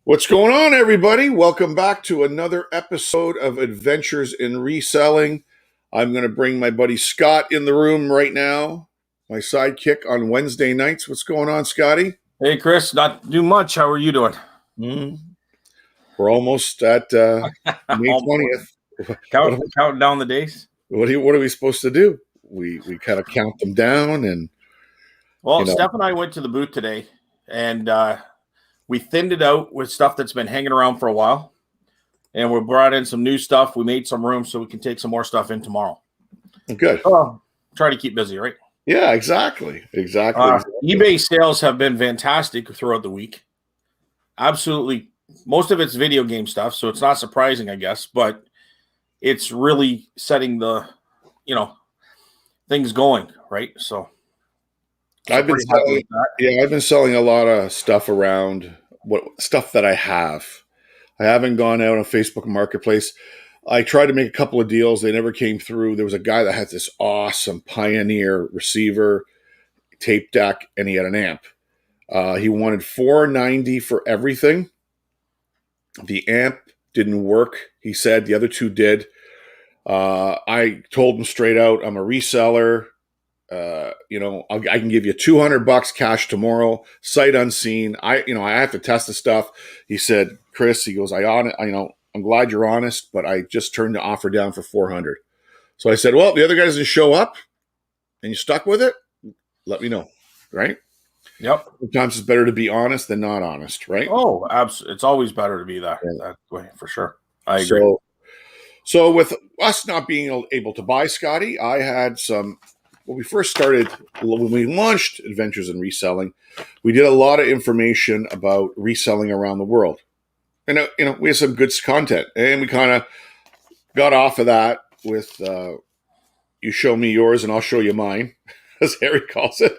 What's going on, everybody? Welcome back to another episode of Adventures in Reselling. I'm going to bring my buddy Scott in the room right now, my sidekick on Wednesday nights. What's going on, Scotty? Hey, Chris, not do much. How are you doing? We're almost at May 20th. Counting down the days. What are we supposed to do? We kind of count them down and... Well, Steph and I went to the booth today, and we thinned it out with stuff that's been hanging around for a while. And we brought in some new stuff. We made some room so we can take some more stuff in tomorrow. Good. Try to keep busy, right? Yeah, exactly. eBay sales have been fantastic throughout the week. Absolutely. Most of it's video game stuff, so it's not surprising, I guess. But it's really setting the, things going, right? So I've been selling a lot of stuff around stuff that I have. I haven't gone out on Facebook Marketplace. I tried to make a couple of deals. They never came through. There was a guy that had this awesome Pioneer receiver, tape deck, and he had an amp. He wanted $490 for everything. The amp didn't work. He said the other two did. I told him straight out, I'm a reseller. I can give you $200 cash tomorrow, sight unseen. I have to test the stuff. He said, Chris, he goes, I'm glad you're honest, but I just turned the offer down for $400. So I said, well, the other guy doesn't show up and you stuck with it. Let me know. Right. Yep. Sometimes it's better to be honest than not honest. Right. Oh, absolutely. It's always better to be that way for sure. I agree. So with us not being able to buy, Scotty, I had some. When we first started, when we launched Adventures in Reselling, we did a lot of information about reselling around the world. And, we had some good content. And we kind of got off of that with you show me yours and I'll show you mine, as Harry calls it.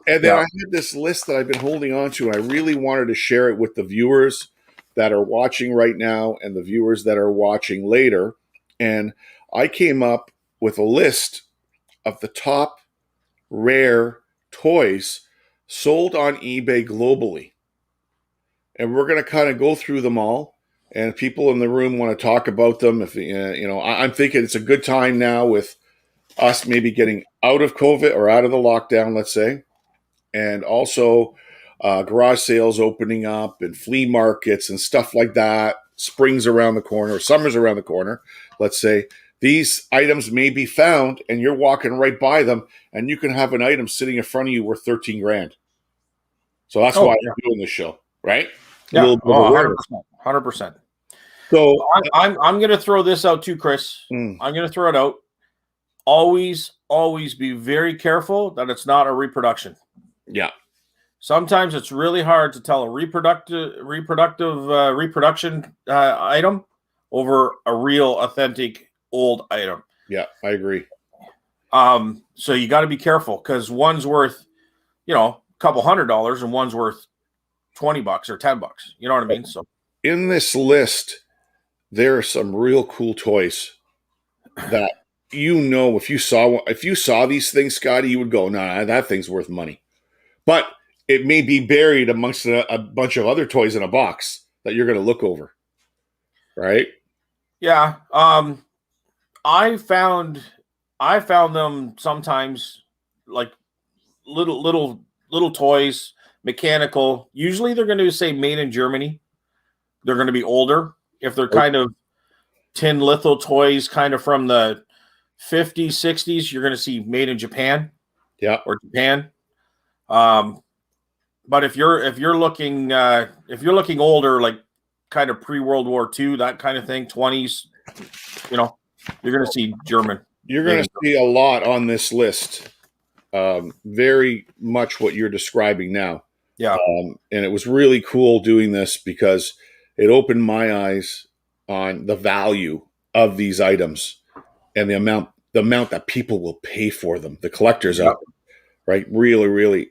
And then I had this list that I've been holding on to, and I really wanted to share it with the viewers that are watching right now and the viewers that are watching later. And I came up with a list of the top rare toys sold on eBay globally. And we're going to kind of go through them all. And if people in the room want to talk about them, I'm thinking it's a good time now with us maybe getting out of COVID or out of the lockdown, let's say. And also garage sales opening up and flea markets and stuff like that. Spring's around the corner, summer's around the corner, let's say. These items may be found and you're walking right by them and you can have an item sitting in front of you worth 13 grand. So that's why I'm doing this show, right? Yeah, 100%. So I'm going to throw this out too, Chris. I'm going to throw it out. Always be very careful that it's not a reproduction. Yeah. Sometimes it's really hard to tell a reproduction item over a real authentic old item. Yeah, I agree. So you got to be careful because one's worth, a couple $100 and one's worth $20 or $10. You know what I mean? So in this list, there are some real cool toys that if you saw these things, Scotty, you would go, nah, that thing's worth money. But it may be buried amongst a bunch of other toys in a box that you're going to look over. Right? Yeah. I found them sometimes like little toys, mechanical. Usually they're going to say made in Germany. They're going to be older. If they're kind of tin litho toys, kind of from the 50s, 60s, you're going to see made in Japan. Yeah. Or Japan. But if you're looking older, like kind of pre-World War II, that kind of thing, 20s, you're going to see German. You're going to see a lot on this list. Very much what you're describing now. Yeah. And it was really cool doing this because it opened my eyes on the value of these items and the amount that people will pay for them. The collectors out there, right? Really, really,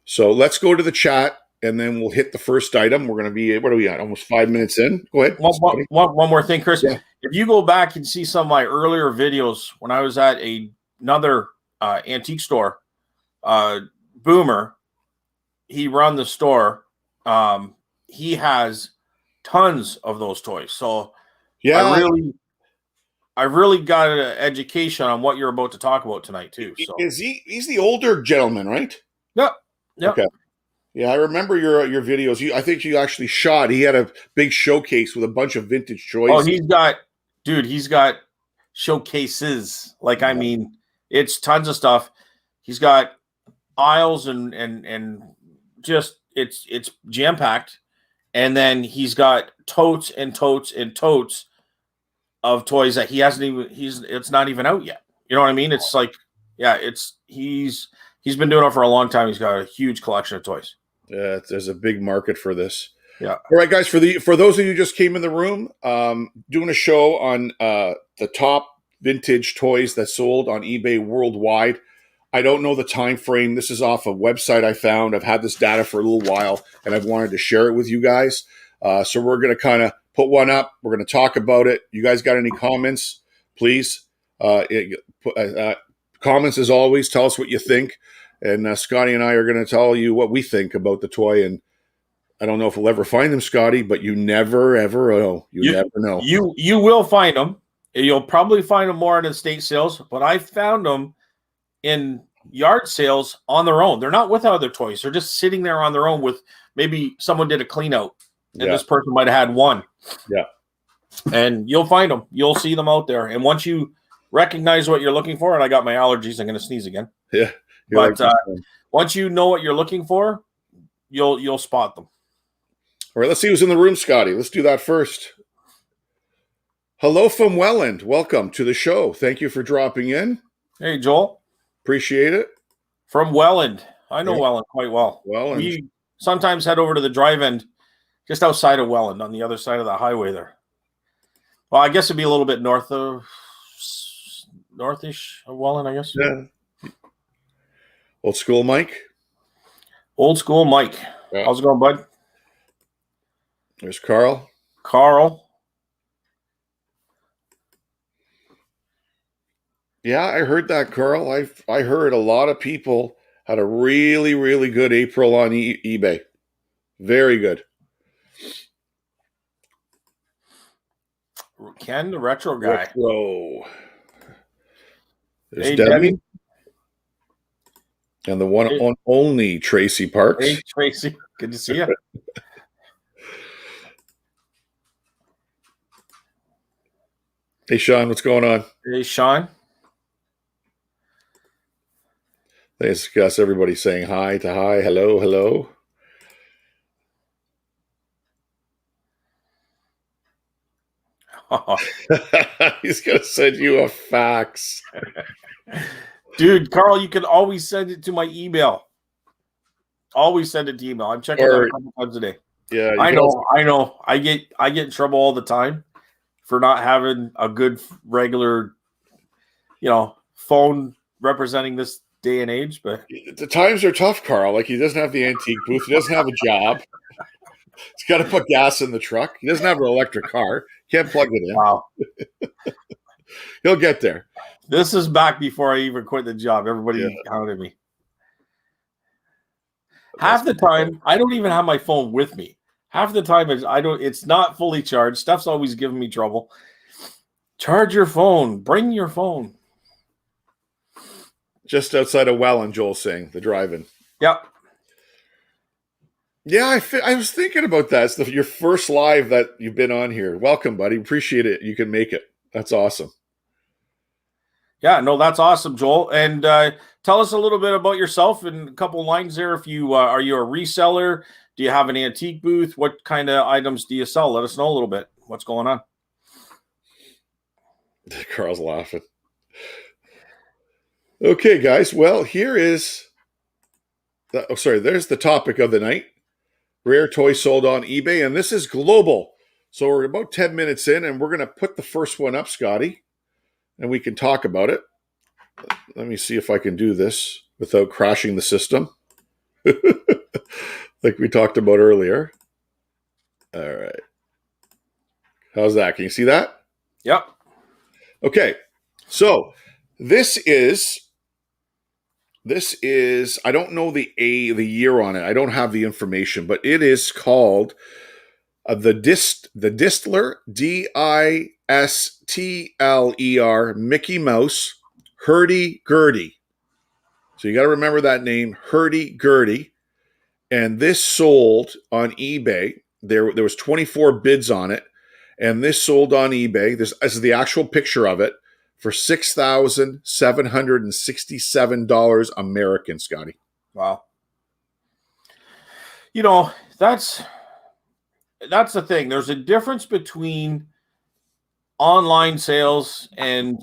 So let's go to the chat. And then we'll hit the first item. We're going to be, what are we at? Almost 5 minutes in. Go ahead. One more thing, Chris. Yeah. If you go back and see some of my earlier videos when I was at another antique store, Boomer, he run the store. he has tons of those toys. So Yeah, I really got an education on what you're about to talk about tonight too. So is he? He's the older gentleman, right? yep, yep. Okay. Yeah, I remember your videos. I think you actually shot. He had a big showcase with a bunch of vintage Oh, toys. he's got showcases. Like, I mean, it's tons of stuff. He's got aisles and just it's jam packed. And then he's got totes and totes and totes of toys that he hasn't even it's not even out yet. You know what I mean? It's like, yeah, he's been doing it for a long time. He's got a huge collection of toys. Yeah, there's a big market for this. Yeah. All right, guys. For those of you who just came in the room, doing a show on the top vintage toys that sold on eBay worldwide. I don't know the time frame. This is off a website I found. I've had this data for a little while, and I've wanted to share it with you guys. So we're going to kind of put one up. We're going to talk about it. You guys got any comments? Please, comments as always. Tell us what you think, and Scotty and I are going to tell you what we think about the toy. And I don't know if we'll ever find them, Scotty, but you never ever know. You never know. You will find them. You'll probably find them more in estate sales, but I found them in yard sales on their own. They're not with other toys. They're just sitting there on their own with maybe someone did a clean out and this person might have had one. Yeah. And you'll find them. You'll see them out there. And once you recognize what you're looking for, and I got my allergies, I'm going to sneeze again. Yeah. But once you know what you're looking for, you'll spot them. All right, let's see who's in the room, Scotty. Let's do that first. Hello from Welland. Welcome to the show. Thank you for dropping in. Hey, Joel. Appreciate it. From Welland. I know Welland quite well. Welland. We sometimes head over to the drive-in just outside of Welland on the other side of the highway there. Well, I guess it'd be a little bit northish of Welland, I guess. Yeah. Old school Mike. Old school Mike. Yeah. How's it going, bud? There's Carl. Carl. Yeah, I heard that, Carl. I heard a lot of people had a really, really good April on eBay. Very good. Ken, the retro guy. Retro. There's Hey, Debbie. And the one and only Tracy Parks. Hey, Tracy. Good to see you. Hey, Sean, what's going on? Hey, Sean. Thanks, Gus. Everybody saying hi to hi. Hello, hello. He's going to send you a fax. Dude, Carl, you can always send it to my email. Always send it to email. I'm checking that a couple times a day. Yeah, I know. I get in trouble all the time for not having a good regular, phone representing this day and age. But the times are tough, Carl. Like, he doesn't have the antique booth. He doesn't have a job. He's got to put gas in the truck. He doesn't have an electric car. Can't plug it in. Wow. He'll get there. This is back before I even quit the job. Everybody counted me. Half the time, I don't even have my phone with me. Half the time, it's not fully charged. Stuff's always giving me trouble. Charge your phone. Bring your phone. Just outside of Welland, Joel's saying, the drive-in. Yep. Yeah, I was thinking about that. It's your first live that you've been on here. Welcome, buddy. Appreciate it. You can make it. That's awesome. Yeah, no, that's awesome, Joel. And tell us a little bit about yourself in a couple lines there. If you are you a reseller? Do you have an antique booth? What kind of items do you sell? Let us know a little bit. What's going on? Carl's laughing. Okay, guys. Well, here is there's the topic of the night. Rare toys sold on eBay, and this is global. So we're about 10 minutes in, and we're going to put the first one up, Scotty, and we can talk about it. Let me see if I can do this without crashing the system, like we talked about earlier. All right. How's that? Can you see that? Yep. Okay. So this is This is, I don't know the year on it. I don't have the information, but it is called the Distler, Distler, Mickey Mouse Hurdy Gurdy. So you got to remember that name, Hurdy Gurdy. And this sold on eBay. There was 24 bids on it, and this sold on eBay. This is the actual picture of it for $6,767 American, Scotty. Wow. You know, that's the thing. There's a difference between online sales and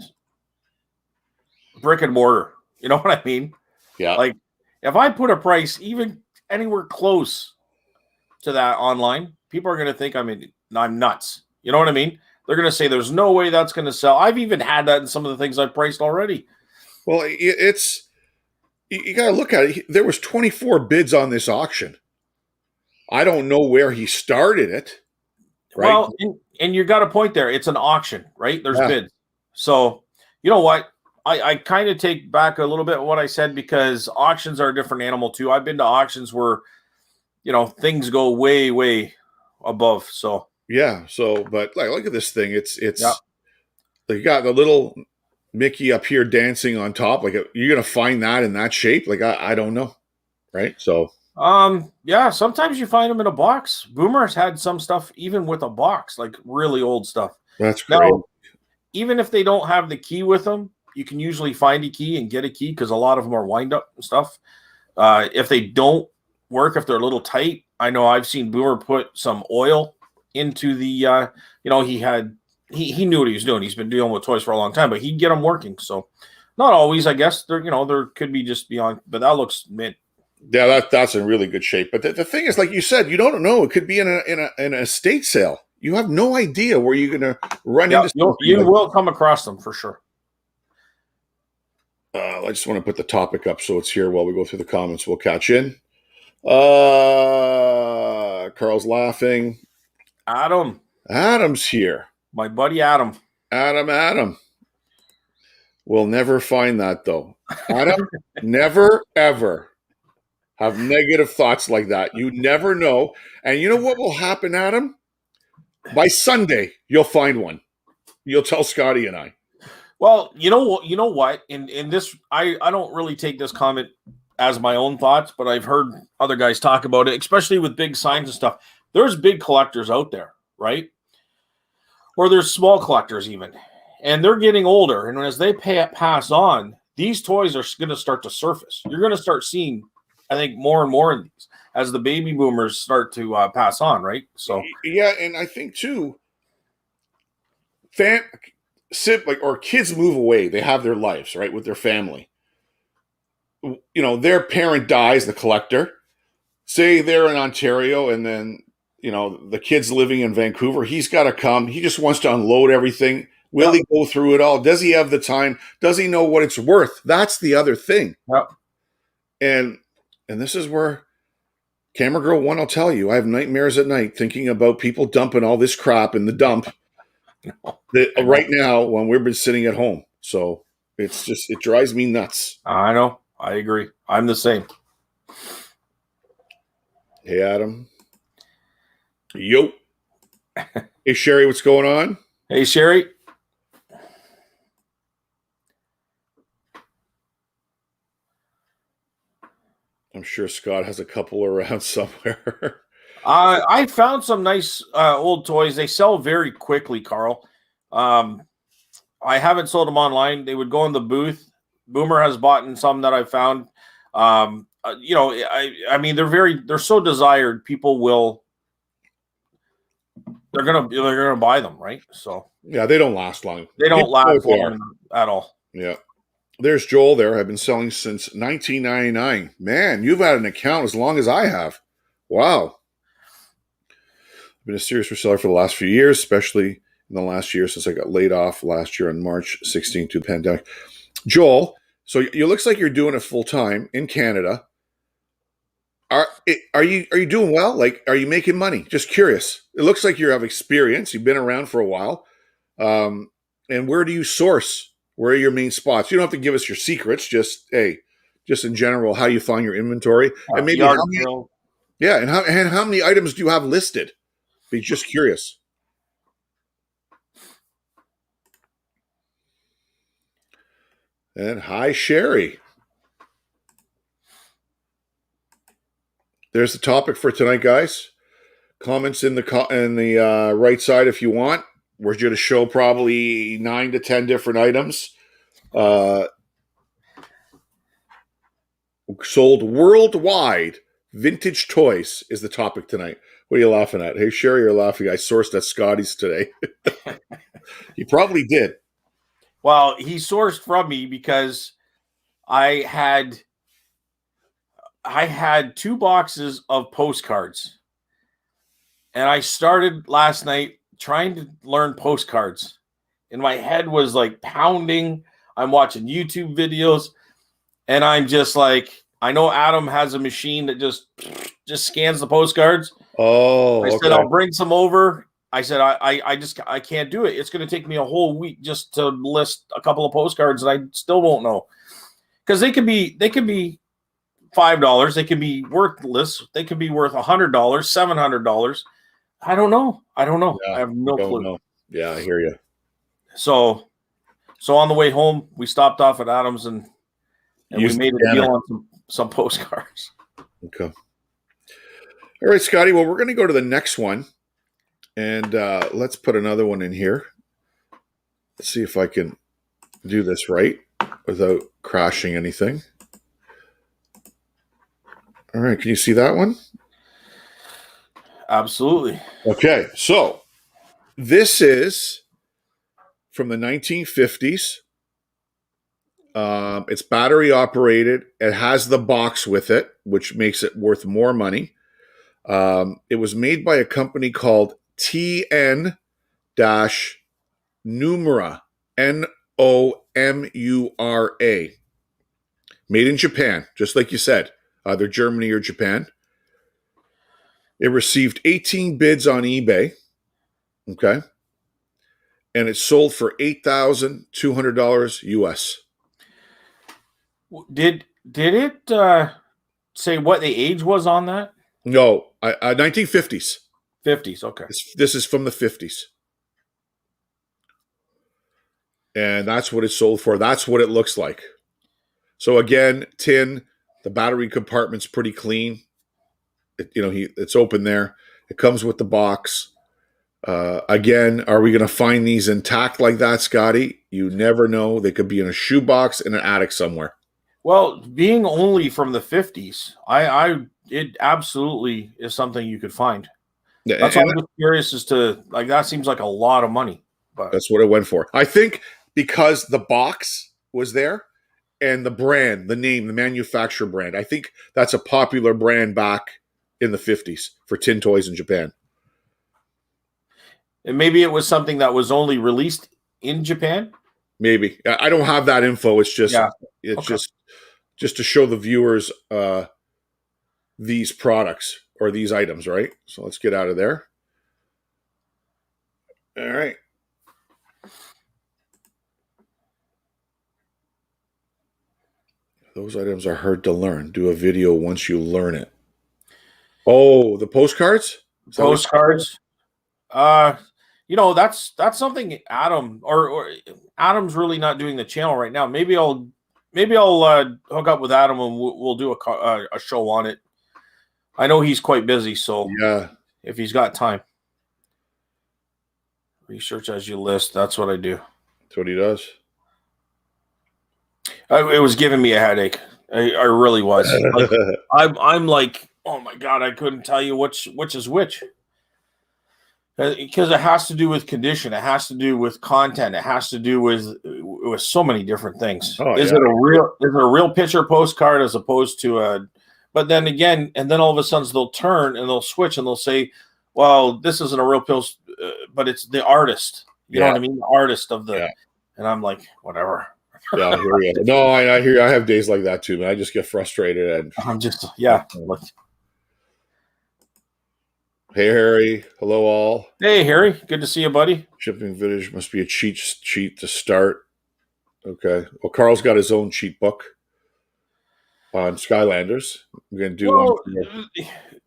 brick and mortar. You know what I mean? Yeah. Like, if I put a price even anywhere close to that online, people are going to think I'm nuts. You know what I mean? They're going to say there's no way that's going to sell. I've even had that in some of the things I've priced already. Well, it's you got to look at it. There was 24 bids on this auction. I don't know where he started it. Right? Well, and you got a point there. It's an auction, right? There's bids. So, you know what? I kind of take back a little bit of what I said, because auctions are a different animal too. I've been to auctions where, you know, things go way, way above. So yeah. So, but like, look at this thing. It's yeah. You got the little Mickey up here dancing on top. Like, you're gonna find that in that shape? Like, I don't know, right? So, yeah. Sometimes you find them in a box. Boomer's had some stuff even with a box, like really old stuff. that's great. Now, even if they don't have the key with them, you can usually find a key and get a key, because a lot of them are wind up and stuff. If they don't work, if they're a little tight, I know I've seen Boomer put some oil into the, you know, he knew what he was doing. He's been dealing with toys for a long time, but he'd get them working. So not always, I guess. There, you know, there could be just beyond, but that looks mint. Yeah, that's in really good shape. But the thing is, like you said, you don't know. It could be in an estate sale. You have no idea where you're going to run into. You will come across them for sure. I just want to put the topic up so it's here while we go through the comments. We'll catch in. Carl's laughing. Adam's here. My buddy Adam. Adam. We'll never find that, though. Adam, never, ever have negative thoughts like that. You never know. And you know what will happen, Adam? By Sunday, you'll find one. You'll tell Scotty and I. Well, you know what? In this, I don't really take this comment as my own thoughts, but I've heard other guys talk about it, especially with big signs and stuff. There's big collectors out there, right? Or there's small collectors even, and they're getting older. And as they pass on, these toys are going to start to surface. You're going to start seeing, I think, more and more of these as the baby boomers start to pass on, right? So yeah, and I think too, or kids move away. They have their lives, right, with their family. You know, their parent dies, the collector. Say they're in Ontario, and then, you know, the kid's living in Vancouver. He's got to come. He just wants to unload everything. Will he go through it all? Does he have the time? Does he know what it's worth? That's the other thing. Yep. And this is where Camera Girl 1 will tell you, I have nightmares at night thinking about people dumping all this crap in the dump right now when we've been sitting at home. So it drives me nuts. I know. I agree. I'm the same. Hey, Adam. Yo. Hey, Sherry, what's going on? Hey, Sherry. I'm sure Scott has a couple around somewhere. I found some nice old toys. They sell very quickly, Carl. I haven't sold them online. They would go in the booth. Boomer has bought in some that I found. You know, I mean, they're so desired. People they're gonna buy them, right? So yeah, they don't last long. They don't last long at all. Yeah. There's Joel there. I've been selling since 1999. Man, you've had an account as long as I have. Wow. I've been a serious reseller for the last few years, especially in the last year since I got laid off last year on March 16th to the pandemic. Joel, so it looks like you're doing it full time in Canada. Are you doing well? Like, are you making money? Just curious. It looks like you have experience. You've been around for a while. And where do you source? Where are your main spots? You don't have to give us your secrets. Just, hey, just in general, how you find your inventory, and maybe Yard how many, sale. yeah, and how many items do you have listed? Be just curious. And hi, Sherry. There's the topic for tonight, guys. Comments in the right side if you want. We're going to show probably 9 to 10 different items. Sold worldwide. Vintage toys is the topic tonight. What are you laughing at? Hey, Sherry, you're laughing. I sourced at Scotty's today. He probably did. Well, he sourced from me because I had 2 boxes of postcards. And I started last night trying to learn postcards. And my head was like pounding. I'm watching YouTube videos. And I'm just like, I know Adam has a machine that just scans the postcards. Oh, I okay. said, I'll bring some over. I said, I can't do it. It's going to take me a whole week just to list a couple of postcards, and I still won't know. Because they could be $5. They could be worthless. They could be worth $100, $700. I don't know. Yeah, I have no clue. know. Yeah, I hear you. So on the way home, we stopped off at Adams and we made a deal on some postcards. Okay. All right, Scotty. Well, we're going to go to the next one, and let's put another one in here. Let's see if I can do this right without crashing anything. All right. Can you see that one? Absolutely. Okay. So this is from the 1950s. It's battery operated. It has the box with it, which makes it worth more money. It was made by a company called TN Numura, Nomura. Made in Japan, just like you said, either Germany or Japan. It received 18 bids on eBay. Okay. And it sold for $8,200 US. Did it say what the age was on that? No, 1950s. 50s, okay. This is from the 50s. And that's what it sold for. That's what it looks like. So again, tin, the battery compartment's pretty clean. It's open there. It comes with the box. Again, are we going to find these intact like that, Scotty? You never know. They could be in a shoebox in an attic somewhere. Well, being only from the 50s, it absolutely is something you could find. Yeah, that's why I'm just curious as to, like, that seems like a lot of money. But that's what it went for. I think because the box was there and the brand, the name, the manufacturer brand, I think that's a popular brand back in the 50s for tin toys in Japan. And maybe it was something that was only released in Japan. Maybe. I don't have that info. It's just just to show the viewers these products or these items, right? So let's get out of there. All right. Those items are hard to learn. Do a video once you learn it. Oh, the postcards? Postcards. That's something Adam or Adam's really not doing the channel right now. Maybe I'll hook up with Adam and we'll do a show on it. I know he's quite busy, so yeah, if he's got time. Research as you list. That's what I do. That's what he does. It was giving me a headache. I really was. Like, I'm like, oh my God, I couldn't tell you which is which. Because it has to do with condition, it has to do with content, it has to do with so many different things. Is it a real picture postcard as opposed to a? But then again, and then all of a sudden they'll turn and they'll switch and they'll say, "Well, this isn't a real post, but it's the artist." You know what I mean? The artist of the. Yeah. And I'm like, whatever. Yeah, I hear you. No, I hear you. I have days like that too, man. I just get frustrated and I'm just Hey, Harry. Hello, all. Hey, Harry. Good to see you, buddy. Shipping vintage must be a cheat sheet to start. Okay. Well, Carl's got his own cheat book. on Skylanders. I'm going to do one. Well,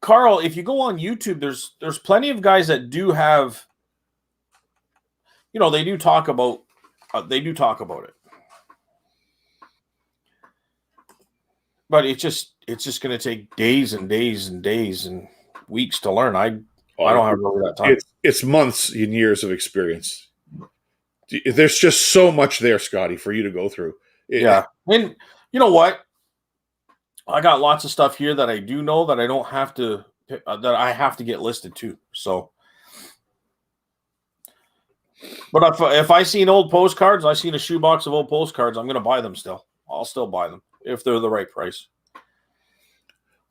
Carl, if you go on YouTube, there's plenty of guys that do have, they do talk about it, but it's just going to take days and days and days and weeks to learn. I don't have really that time. It's months and years of experience. There's just so much there, Scotty, for you to go through. Yeah, and you know what? I got lots of stuff here that I do know that I don't have to that I have to get listed too. So, but if I seen old postcards, I seen a shoebox of old postcards, I'm going to buy them still. I'll still buy them if they're the right price.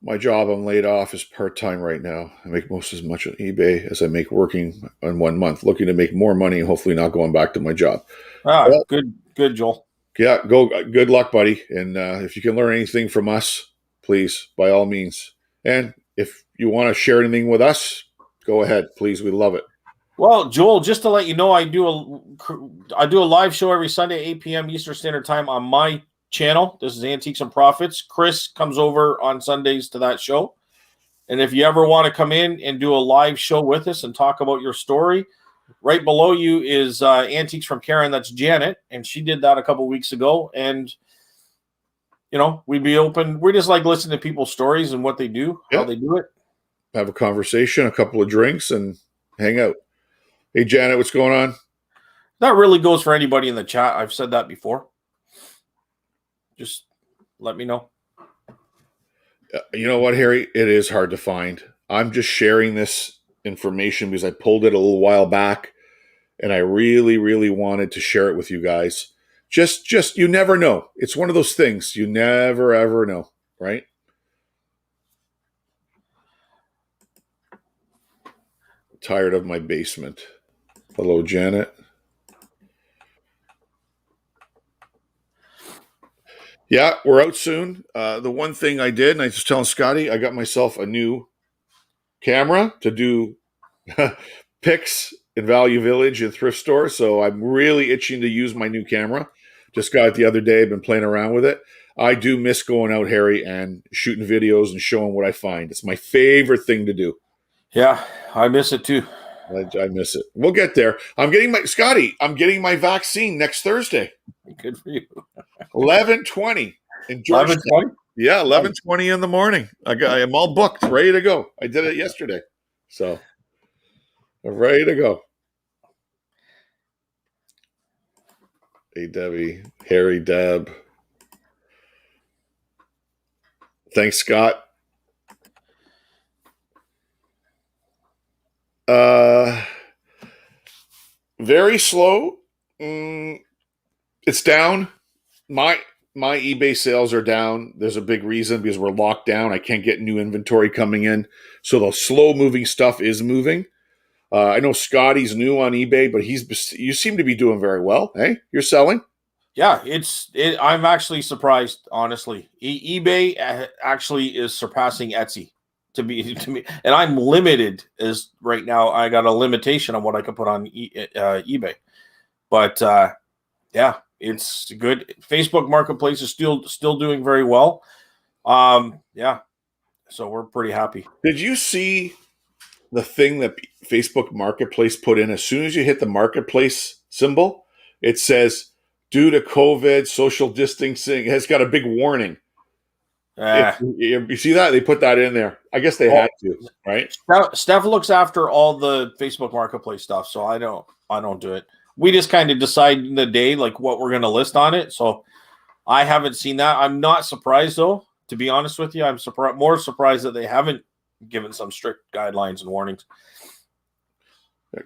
My job, I'm laid off, is part-time right now. I make most as much on eBay as I make working in 1 month, looking to make more money, hopefully not going back to my job. Well, good, Joel. Yeah, good luck, buddy. And if you can learn anything from us, please, by all means. And if you want to share anything with us, go ahead, please. We love it. Well, Joel, just to let you know, I do a live show every Sunday, 8 p.m. Eastern Standard Time on my channel. This is Antiques and Profits. Chris comes over on Sundays to that show. And if you ever want to come in and do a live show with us and talk about your story, right below you is Antiques from Karen. That's Janet. And she did that a couple weeks ago. And, we'd be open. We just like listening to people's stories and what they do, how they do it. Have a conversation, a couple of drinks, and hang out. Hey, Janet, what's going on? That really goes for anybody in the chat. I've said that before. Just let me know. You know what, Harry? It is hard to find. I'm just sharing this information because I pulled it a little while back, and I really, really wanted to share it with you guys. Just you never know. It's one of those things you never, ever know, right? Tired of my basement. Hello, Janet. Yeah, we're out soon. The one thing I did, and I was telling Scotty, I got myself a new camera to do pics in Value Village and thrift store. So I'm really itching to use my new camera. Just got it the other day. I've been playing around with it. I do miss going out, Harry, and shooting videos and showing what I find. It's my favorite thing to do. Yeah, I miss it too. I miss it. We'll get there. I'm getting my vaccine next Thursday. Good for you. 11:20 in Georgetown. 11:20? Yeah, 11:20 in the morning. I am all booked, ready to go. I did it yesterday. So I'm ready to go. Hey, Debbie. Harry, Deb. Thanks, Scott. Very slow. It's down. My eBay sales are down. There's a big reason because we're locked down. I can't get new inventory coming in. So the slow moving stuff is moving. I know Scotty's new on eBay, but you seem to be doing very well. Hey, you're selling? Yeah, I'm actually surprised, honestly. eBay actually is surpassing Etsy to me, and I'm limited as right now. I got a limitation on what I can put on eBay, but yeah, it's good. Facebook Marketplace is still doing very well. Yeah, so we're pretty happy. Did you see the thing that Facebook Marketplace put in? As soon as you hit the Marketplace symbol, it says, due to COVID, social distancing, it's got a big warning. You see that? They put that in there. I guess they had to, right? Steph looks after all the Facebook Marketplace stuff, so I don't do it. We just kind of decide in the day like what we're going to list on it. So I haven't seen that. I'm not surprised though, to be honest with you. I'm more surprised that they haven't given some strict guidelines and warnings.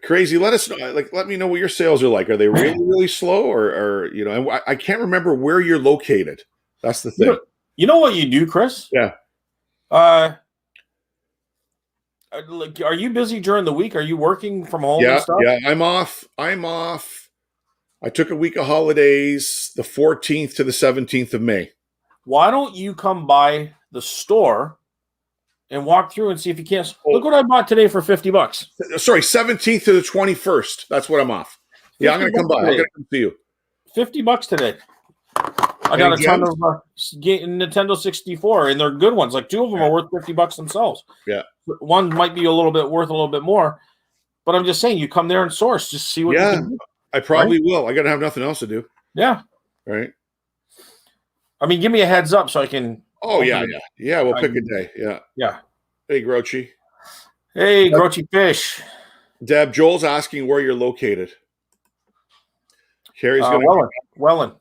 Crazy. Let us know. Let me know what your sales are like. Are they really, really slow, or I can't remember where you're located. That's the thing. You know what you do, Chris? Yeah. Are you busy during the week? Are you working from home and stuff? Yeah, I'm off. I took a week of holidays, the 14th to the 17th of May. Why don't you come by the store and walk through and see if you can't? Look what I bought today for $50. Sorry, 17th to the 21st. That's what I'm off. Yeah, I'm going to come by. I'm going to come see you. $50 today. I got a ton of Nintendo 64, and they're good ones. Like 2 of them are worth $50 themselves. Yeah. One might be worth a little bit more, but I'm just saying, you come there and source, just see what you can do. I probably will. I got to have nothing else to do. Yeah. Right. I mean, give me a heads up so I can. Oh, yeah. We'll pick a day. Yeah. Yeah. Hey, Grouchy. Hey, Grouchy Fish. Deb, Joel's asking where you're located. Harry's going to. Welland.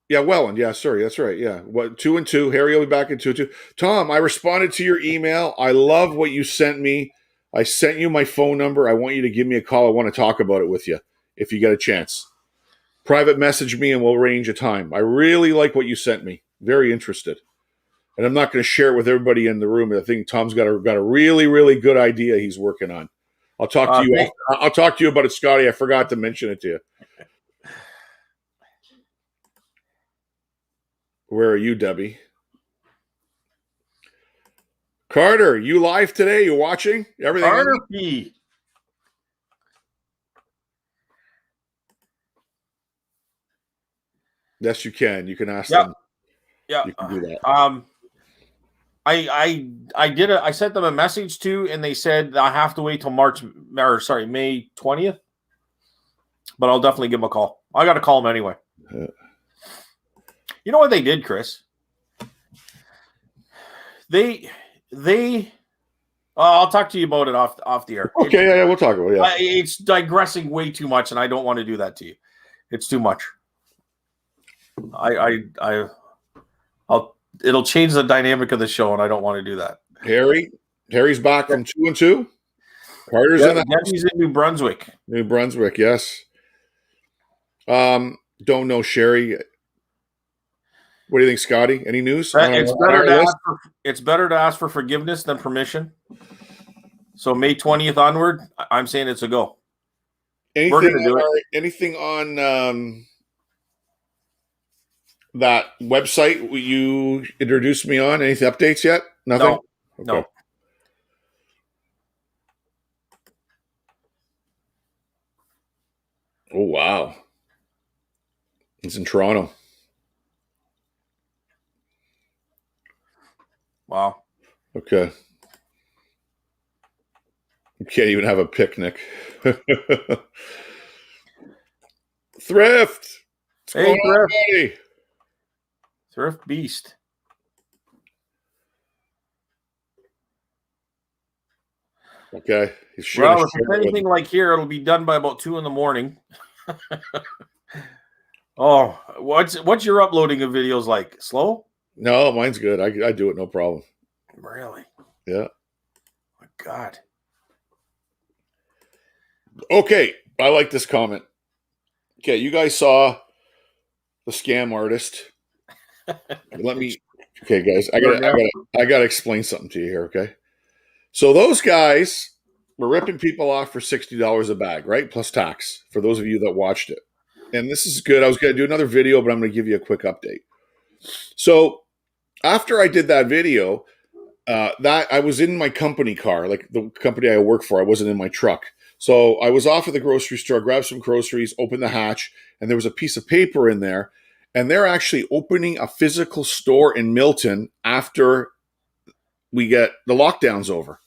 Yeah, Welland. Yeah, sorry. That's right. Yeah. 2 and 2. Harry will be back in 2 and 2. Tom, I responded to your email. I love what you sent me. I sent you my phone number. I want you to give me a call. I want to talk about it with you if you get a chance. Private message me and we'll arrange a time. I really like what you sent me. Very interested. And I'm not going to share it with everybody in the room. I think Tom's got a really, really good idea he's working on. I'll talk to you. I'll talk to you about it, Scotty. I forgot to mention it to you. Where are you, Debbie? Carter, you live today? You watching everything? Carter P. Yes, you can. You can ask them. Yeah, you can do that. I sent them a message too, and they said I have to wait till May 20th. But I'll definitely give them a call. I got to call them anyway. You know what they did, Chris? I'll talk to you about it off the air. Okay, we'll talk about it. It's digressing way too much, and I don't want to do that to you. It's too much. It'll change the dynamic of the show, and I don't want to do that. Harry's back from 2 and 2. Carter's in the house. He's in New Brunswick. New Brunswick, yes. Don't know Sherry. What do you think, Scotty? Any news? It's better to ask for forgiveness than permission. So May 20th onward, I'm saying it's a go. Anything on that website you introduced me on? Any updates yet? Nothing? No. Okay. Oh, wow. It's in Toronto. Wow. Okay. You can't even have a picnic. Thrift. Hey, Thrift. Thrift Beast. Okay. Well, if it's anything like here, it'll be done by about 2 a.m. Oh, what's your uploading of videos like? Slow? No, mine's good. I do it, no problem. Really? Yeah. My God. Okay, I like this comment. Okay, you guys saw the scam artist. Okay, guys, I gotta explain something to you here. Okay, so those guys were ripping people off for $60 a bag, right? Plus tax. For those of you that watched it, and this is good. I was gonna do another video, but I'm gonna give you a quick update. So after I did that video, that I was in my company car, like the company I work for. I wasn't in my truck. So I was off at the grocery store, grabbed some groceries, opened the hatch, and there was a piece of paper in there. And they're actually opening a physical store in Milton after we get the lockdowns over.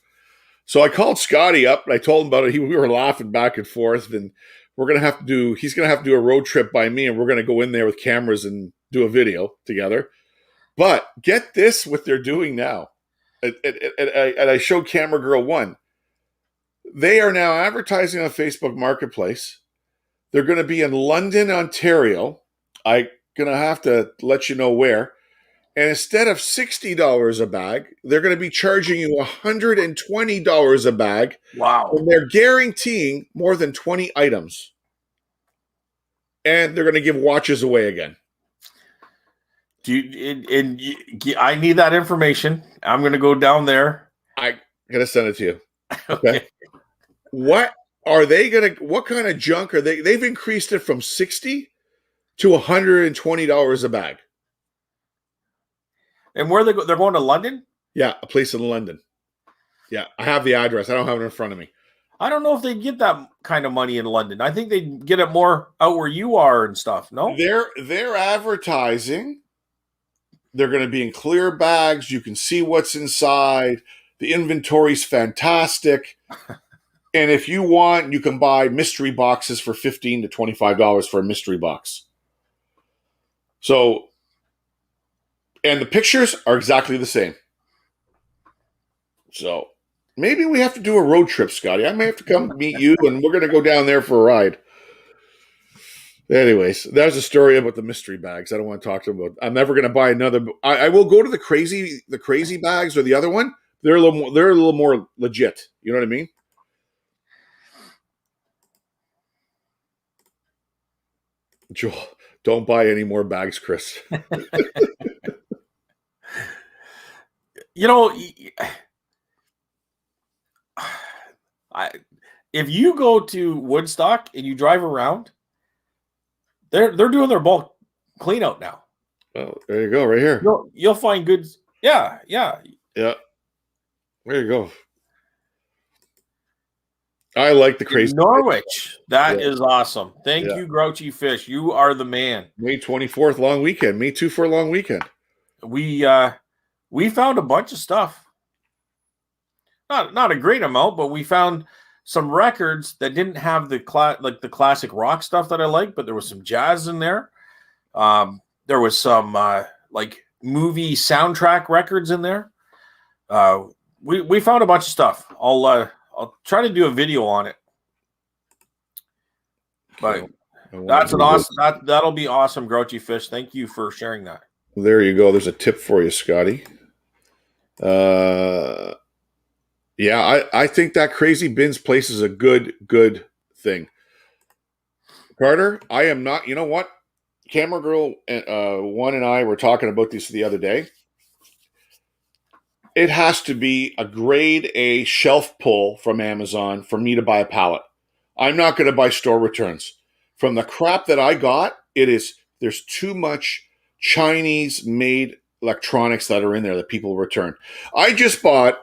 So I called Scotty up and I told him about it. We were laughing back and forth, and he's going to have to do a road trip by me, and we're going to go in there with cameras and do a video together. But get this, what they're doing now. And I showed Camera Girl 1. They are now advertising on Facebook Marketplace. They're going to be in London, Ontario. I'm going to have to let you know where. And instead of $60 a bag, they're going to be charging you $120 a bag. Wow. And they're guaranteeing more than 20 items. And they're going to give watches away again. I need that information. I'm going to go down there. I'm going to send it to you. Okay. What kind of junk are they? They've increased it from $60 to $120 a bag. And where they're going to London? Yeah, a place in London. Yeah, I have the address. I don't have it in front of me. I don't know if they get that kind of money in London. I think they get it more out where you are and stuff. No, they're advertising They're going to be in clear bags. You can see what's inside. The inventory's fantastic. And if you want, you can buy mystery boxes for $15 to $25 for a mystery box. So, and the pictures are exactly the same. So, maybe we have to do a road trip, Scotty. I may have to come meet you, and we're going to go down there for a ride. Anyways, that's a story about the mystery bags. I don't want to talk to them about. I'm never going to buy another. I will go to the crazy bags or the other one. They're a little more legit. You know what I mean? Joel, don't buy any more bags, Chris. You know, if you go to Woodstock and you drive around, they're doing their bulk clean out now. Oh, there you go, right here. You'll find goods. Yeah. There you go. I like the crazy Norwich. That is awesome. Thank you, Grouchy Fish. You are the man. May 24th, long weekend. Me too for a long weekend. We found a bunch of stuff. Not a great amount, but we found some records that didn't have the classic rock stuff that I like, but there was some jazz in there. There was some like movie soundtrack records in there. We found a bunch of stuff. I'll try to do a video on it. But that's an awesome. That'll be awesome, Grouchy Fish. Thank you for sharing that. There you go. There's a tip for you, Scotty. Yeah, I think that Crazy Bins place is a good thing. Carter, I am not. You know what? Camera Girl one and I were talking about this the other day. It has to be a grade A shelf pull from Amazon for me to buy a pallet. I'm not going to buy store returns. From the crap that I got, there's too much Chinese-made electronics that are in there that people return. I just bought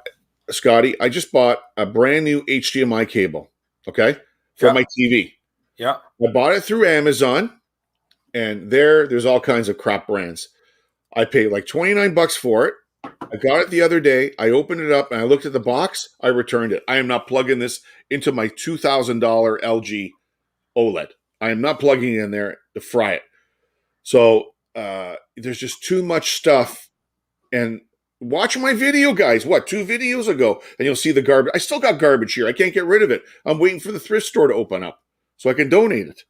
a brand new HDMI cable, okay, for my TV. Yeah. I bought it through Amazon, and there's all kinds of crap brands. I paid like $29 for it. I got it the other day. I opened it up and I looked at the box. I returned it. I am not plugging this into my $2,000 LG OLED. I am not plugging it in there to fry it. So there's just too much stuff. And watch my video, guys. 2 videos ago, and you'll see the garbage. I still got garbage here. I can't get rid of it. I'm waiting for the thrift store to open up so I can donate it.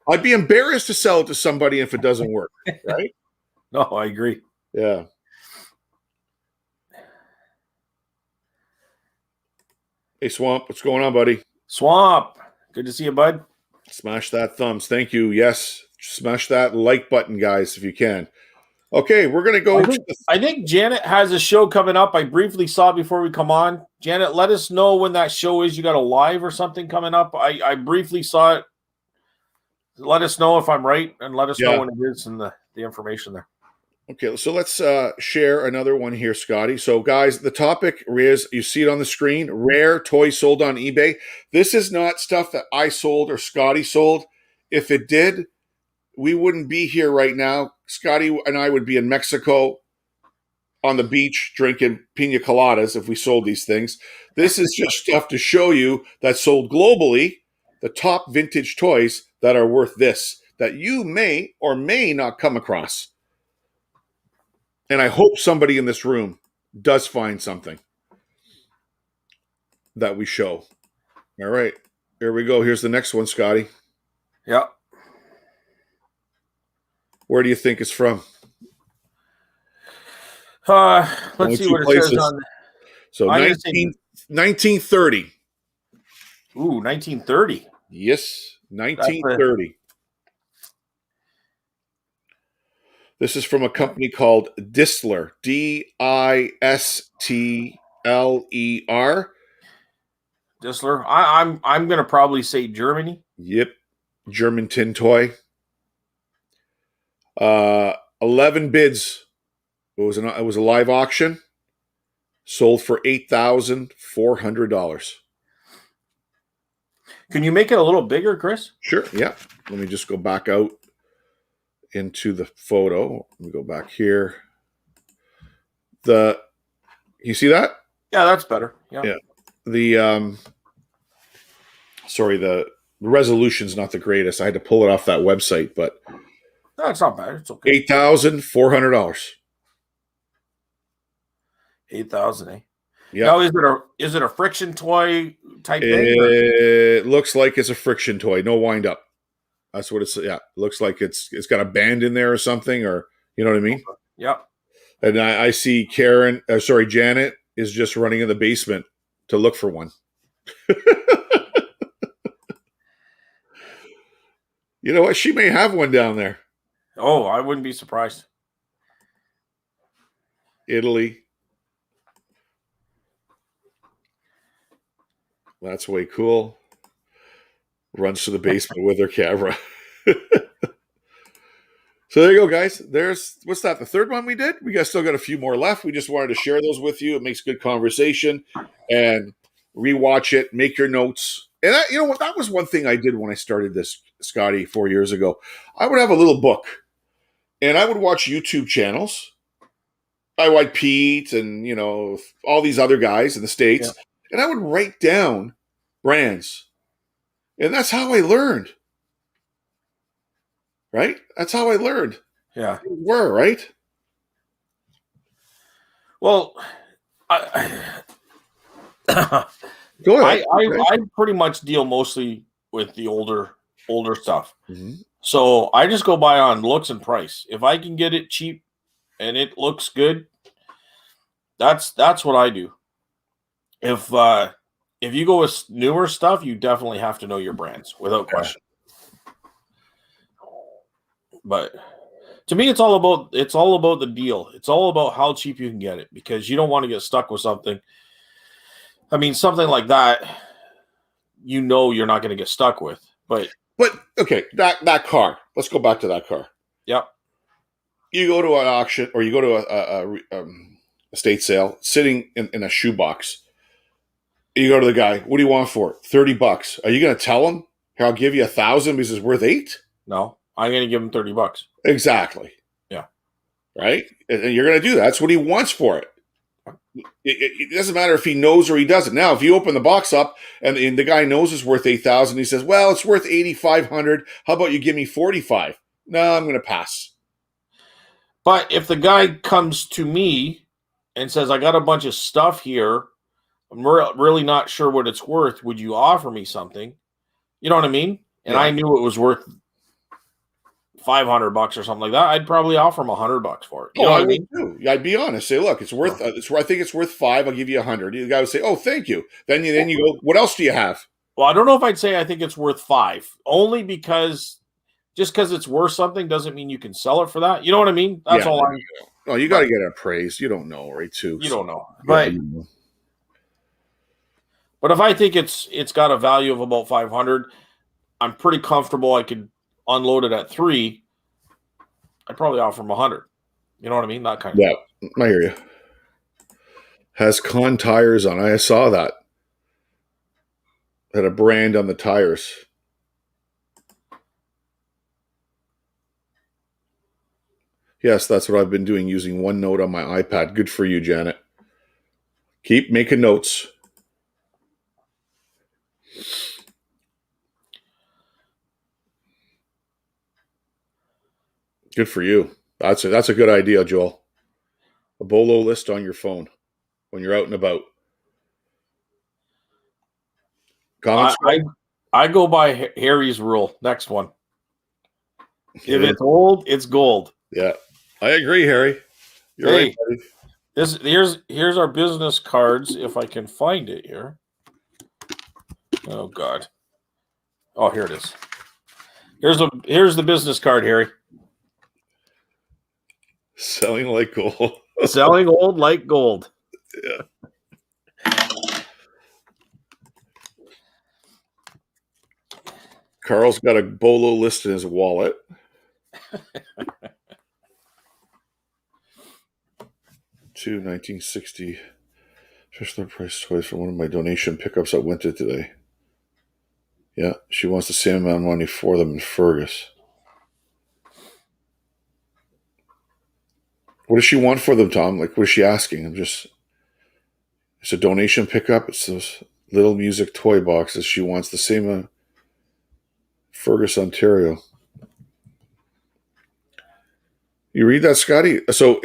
I'd be embarrassed to sell it to somebody if it doesn't work, right? No, I agree. Yeah. Hey, Swamp, what's going on, buddy? Swamp, good to see you, bud. Smash that thumbs. Thank you. Yes, smash that like button, guys, if you can. Okay, we're going to go. I think Janet has a show coming up. I briefly saw it before we come on. Janet, let us know when that show is. You got a live or something coming up? I briefly saw it. Let us know if I'm right, and let us know when it is and the information there. Okay, so let's share another one here, Scotty. So, guys, the topic is, you see it on the screen, rare toys sold on eBay. This is not stuff that I sold or Scotty sold. If it did, we wouldn't be here right now. Scotty and I would be in Mexico on the beach drinking pina coladas if we sold these things. This is just stuff to show you that sold globally, the top vintage toys that are worth this, that you may or may not come across. And I hope somebody in this room does find something that we show. All right, here we go. Here's the next one, Scotty. Yeah. Where do you think it's from? Let's see what it says on. So 1930. Ooh, 1930. Yes, 1930. This is from a company called Distler. Distler. Distler. I'm going to probably say Germany. Yep, German tin toy. 11 bids. It was a live auction. Sold for $8,400. Can you make it a little bigger, Chris? Sure. Yeah. Let me just go back out into the photo. Let me go back here. You see that? Yeah, that's better. Yeah. Yeah. The sorry, the resolution's not the greatest. I had to pull it off that website, but That's not bad. It's okay. $8,400. 8,000, eh? Yeah. Now, is it a friction toy type thing? It looks like it's a friction toy, no wind up. That's what it's. Yeah, it looks like it's got a band in there or something, or you know what I mean. Yeah. And I see Janet is just running in the basement to look for one. You know what? She may have one down there. Oh, I wouldn't be surprised. Italy. That's way cool. Runs to the basement with her camera. So there you go, guys. There's what's that? The third one we did. Still got a few more left. We just wanted to share those with you. It makes good conversation, and rewatch it. Make your notes. And you know what? That was one thing I did when I started this, Scotty, 4 years ago. I would have a little book, and I would watch YouTube channels by White Pete and all these other guys in the States, and I would write down brands, and that's how I learned. Right? That's how I learned. Yeah. Were right. Well, I Go ahead. I pretty much deal mostly with the older stuff. Mm-hmm. So I just go by on looks and price. If I can get it cheap and it looks good, that's what I do. If you go with newer stuff, you definitely have to know your brands without question. But to me, it's all about the deal. It's all about how cheap you can get it, because you don't want to get stuck with something. I mean, something like that, you're not going to get stuck with. But okay, that car. Let's go back to that car. Yep. You go to an auction, or you go to a estate sale, sitting in a shoebox. You go to the guy. What do you want for it? $30. Are you going to tell him, "Here, I'll give you $1,000 because it's worth $8"? No, I'm going to give him $30. Exactly. Yeah. Right? And you're going to do that. That's what he wants for it. It doesn't matter if he knows or he doesn't. Now, if you open the box up and the guy knows it's worth $8,000, he says, "Well, it's worth $8,500. How about you give me $45?" No, I'm going to pass. But if the guy comes to me and says, "I got a bunch of stuff here, I'm really not sure what it's worth. Would you offer me something?" You know what I mean? And I knew it was worth $500 or something like that. I'd probably offer him $100 for it. You know what I mean? I'd be honest. Say, look, it's worth. I think it's worth $5. I'll give you $100. The guy would say, "Oh, thank you." Then you go, "What else do you have?" Well, I don't know if I'd say I think it's worth $5, only because just because it's worth something doesn't mean you can sell it for that. You know what I mean? That's all I'm. Oh, you got to get it appraised. You don't know, right? Too. You don't know, but. But if I think it's got a value of about 500, I'm pretty comfortable I could unload it at 3. I'd probably offer him 100. You know what I mean? That kind of thing. I hear you. Has Con tires on. I saw that. Had a brand on the tires. Yes, that's what I've been doing, using OneNote on my iPad. Good for you, Janet. Keep making notes. Good for you. That's a good idea, Joel. A BOLO list on your phone when you're out and about. Comments? I go by Harry's rule. Next one. If it's old, it's gold. Yeah, I agree, Harry. You're right, buddy. Here's our business cards. If I can find it here. Oh God. Oh, here it is. Here's the business card, Harry. Selling like gold. Selling old like gold. Yeah. Carl's got a BOLO list in his wallet. Two 1960 special price toys for one of my donation pickups at Winter today. Yeah, she wants the same amount of money for them in Fergus. What does she want for them, Tom? Like, what is she asking? It's a donation pickup. It's those little music toy boxes. She wants the same, Fergus, Ontario. You read that, Scotty? So,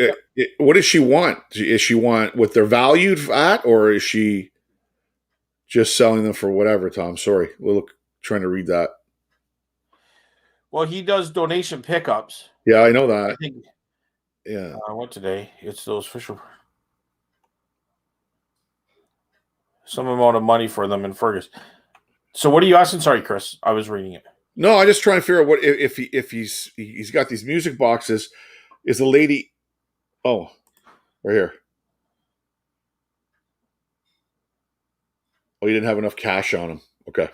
what does she want? Is she want what they're valued at, or is she just selling them for whatever, Tom? Sorry. Trying to read that. Well, he does donation pickups. Yeah, I know I that. think. Yeah. What today? It's those Fisher. Some amount of money for them in Fergus. So what are you asking? Sorry, Chris. I was reading it. No, I just trying to figure out what if he's got these music boxes. Is the lady? Oh, right here. Oh, you didn't have enough cash on him. Okay.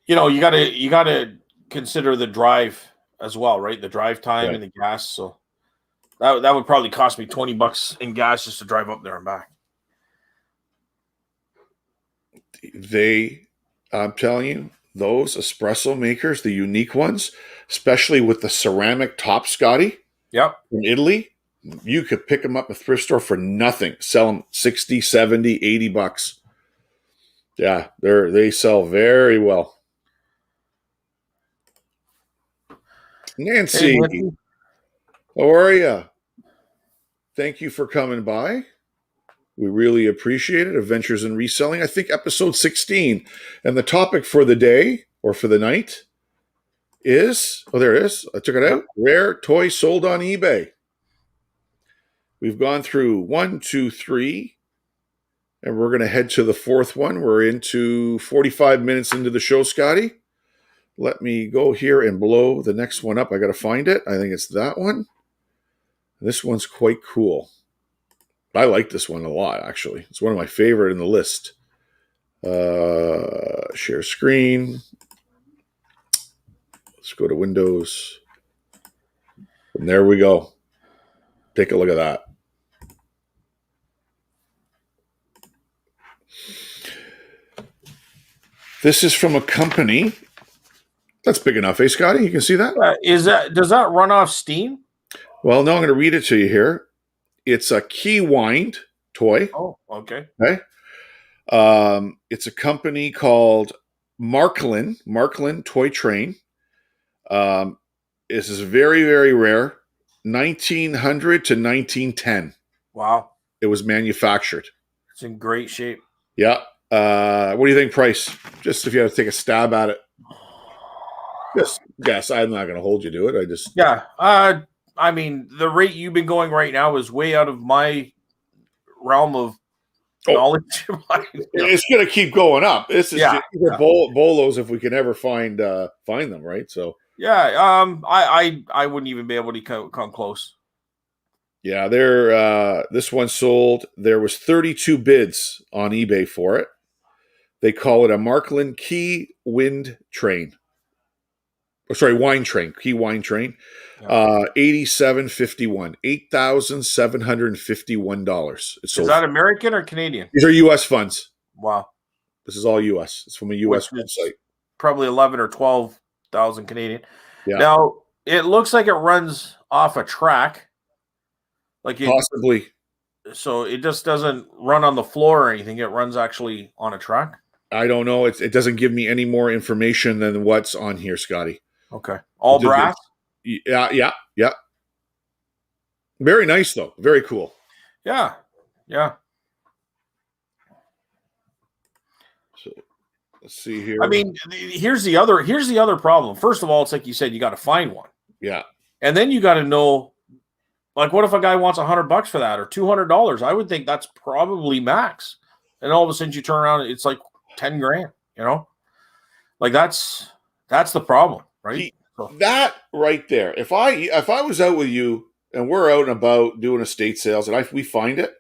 You gotta consider the drive as well, right? The drive time Right. and the gas. So that would probably cost me $20 in gas just to drive up there and back. I'm telling you, those espresso makers, the unique ones, especially with the ceramic top, Scotty, Yep. from Italy, you could pick them up at a thrift store for nothing. Sell them 60, 70, $80. Yeah, they sell very well. Nancy, Hey, how are you? Thank you for coming by. We really appreciate it. Adventures in Reselling, I think episode 16. And the topic for the day or for the night is, there it is. I took it out. Rare toy sold on eBay. We've gone through 1, 2, 3, and we're going to head to the fourth one. We're into 45 minutes into the show, Scotty. Let me go here and blow the next one up. I got to find it. I think it's that one. This one's quite cool. I like this one a lot, actually. It's one of my favorite in the list. Share screen. Let's go to Windows. And there we go. Take a look at that. This is from a company that's big enough, eh, Scotty? You can see that? Does that run off Steam? Well, no, I'm going to read it to you here. It's a key wind toy. Oh, okay. Okay. It's a company called Marklin Toy Train. This is very, very rare. 1900 to 1910. Wow. It was manufactured. It's in great shape. Yeah. What do you think price? Just if you had to take a stab at it. Just guess. I'm not going to hold you to it. Yeah. I mean, the rate you've been going right now is way out of my realm of knowledge. It's going to keep going up. This is just bolos if we can ever find them, right? So yeah, I wouldn't even be able to come close. Yeah, this one sold. There was 32 bids on eBay for it. They call it a Marklin Key Wind Train. Oh, sorry, Wine Train. Key Wine Train. Yeah. $87.51. $8,751. Is that American or Canadian? These are U.S. funds. Wow. This is all U.S. It's from a U.S. website. Probably 11 or 12,000 Canadian. Yeah. Now, it looks like it runs off a track. Possibly. So it just doesn't run on the floor or anything. It runs actually on a track. I don't know. It doesn't give me any more information than what's on here, Scotty. Okay. All brass? Yeah. Very nice, though. Very cool. Yeah. So let's see here. I mean, here's the other problem. First of all, it's like you said, you got to find one. Yeah. And then you got to know, like, what if a guy wants $100 for that or $200? I would think that's probably max. And all of a sudden you turn around, it's like 10 grand, like that's the problem, right? That right there. If I was out with you and we're out and about doing estate sales and we find it,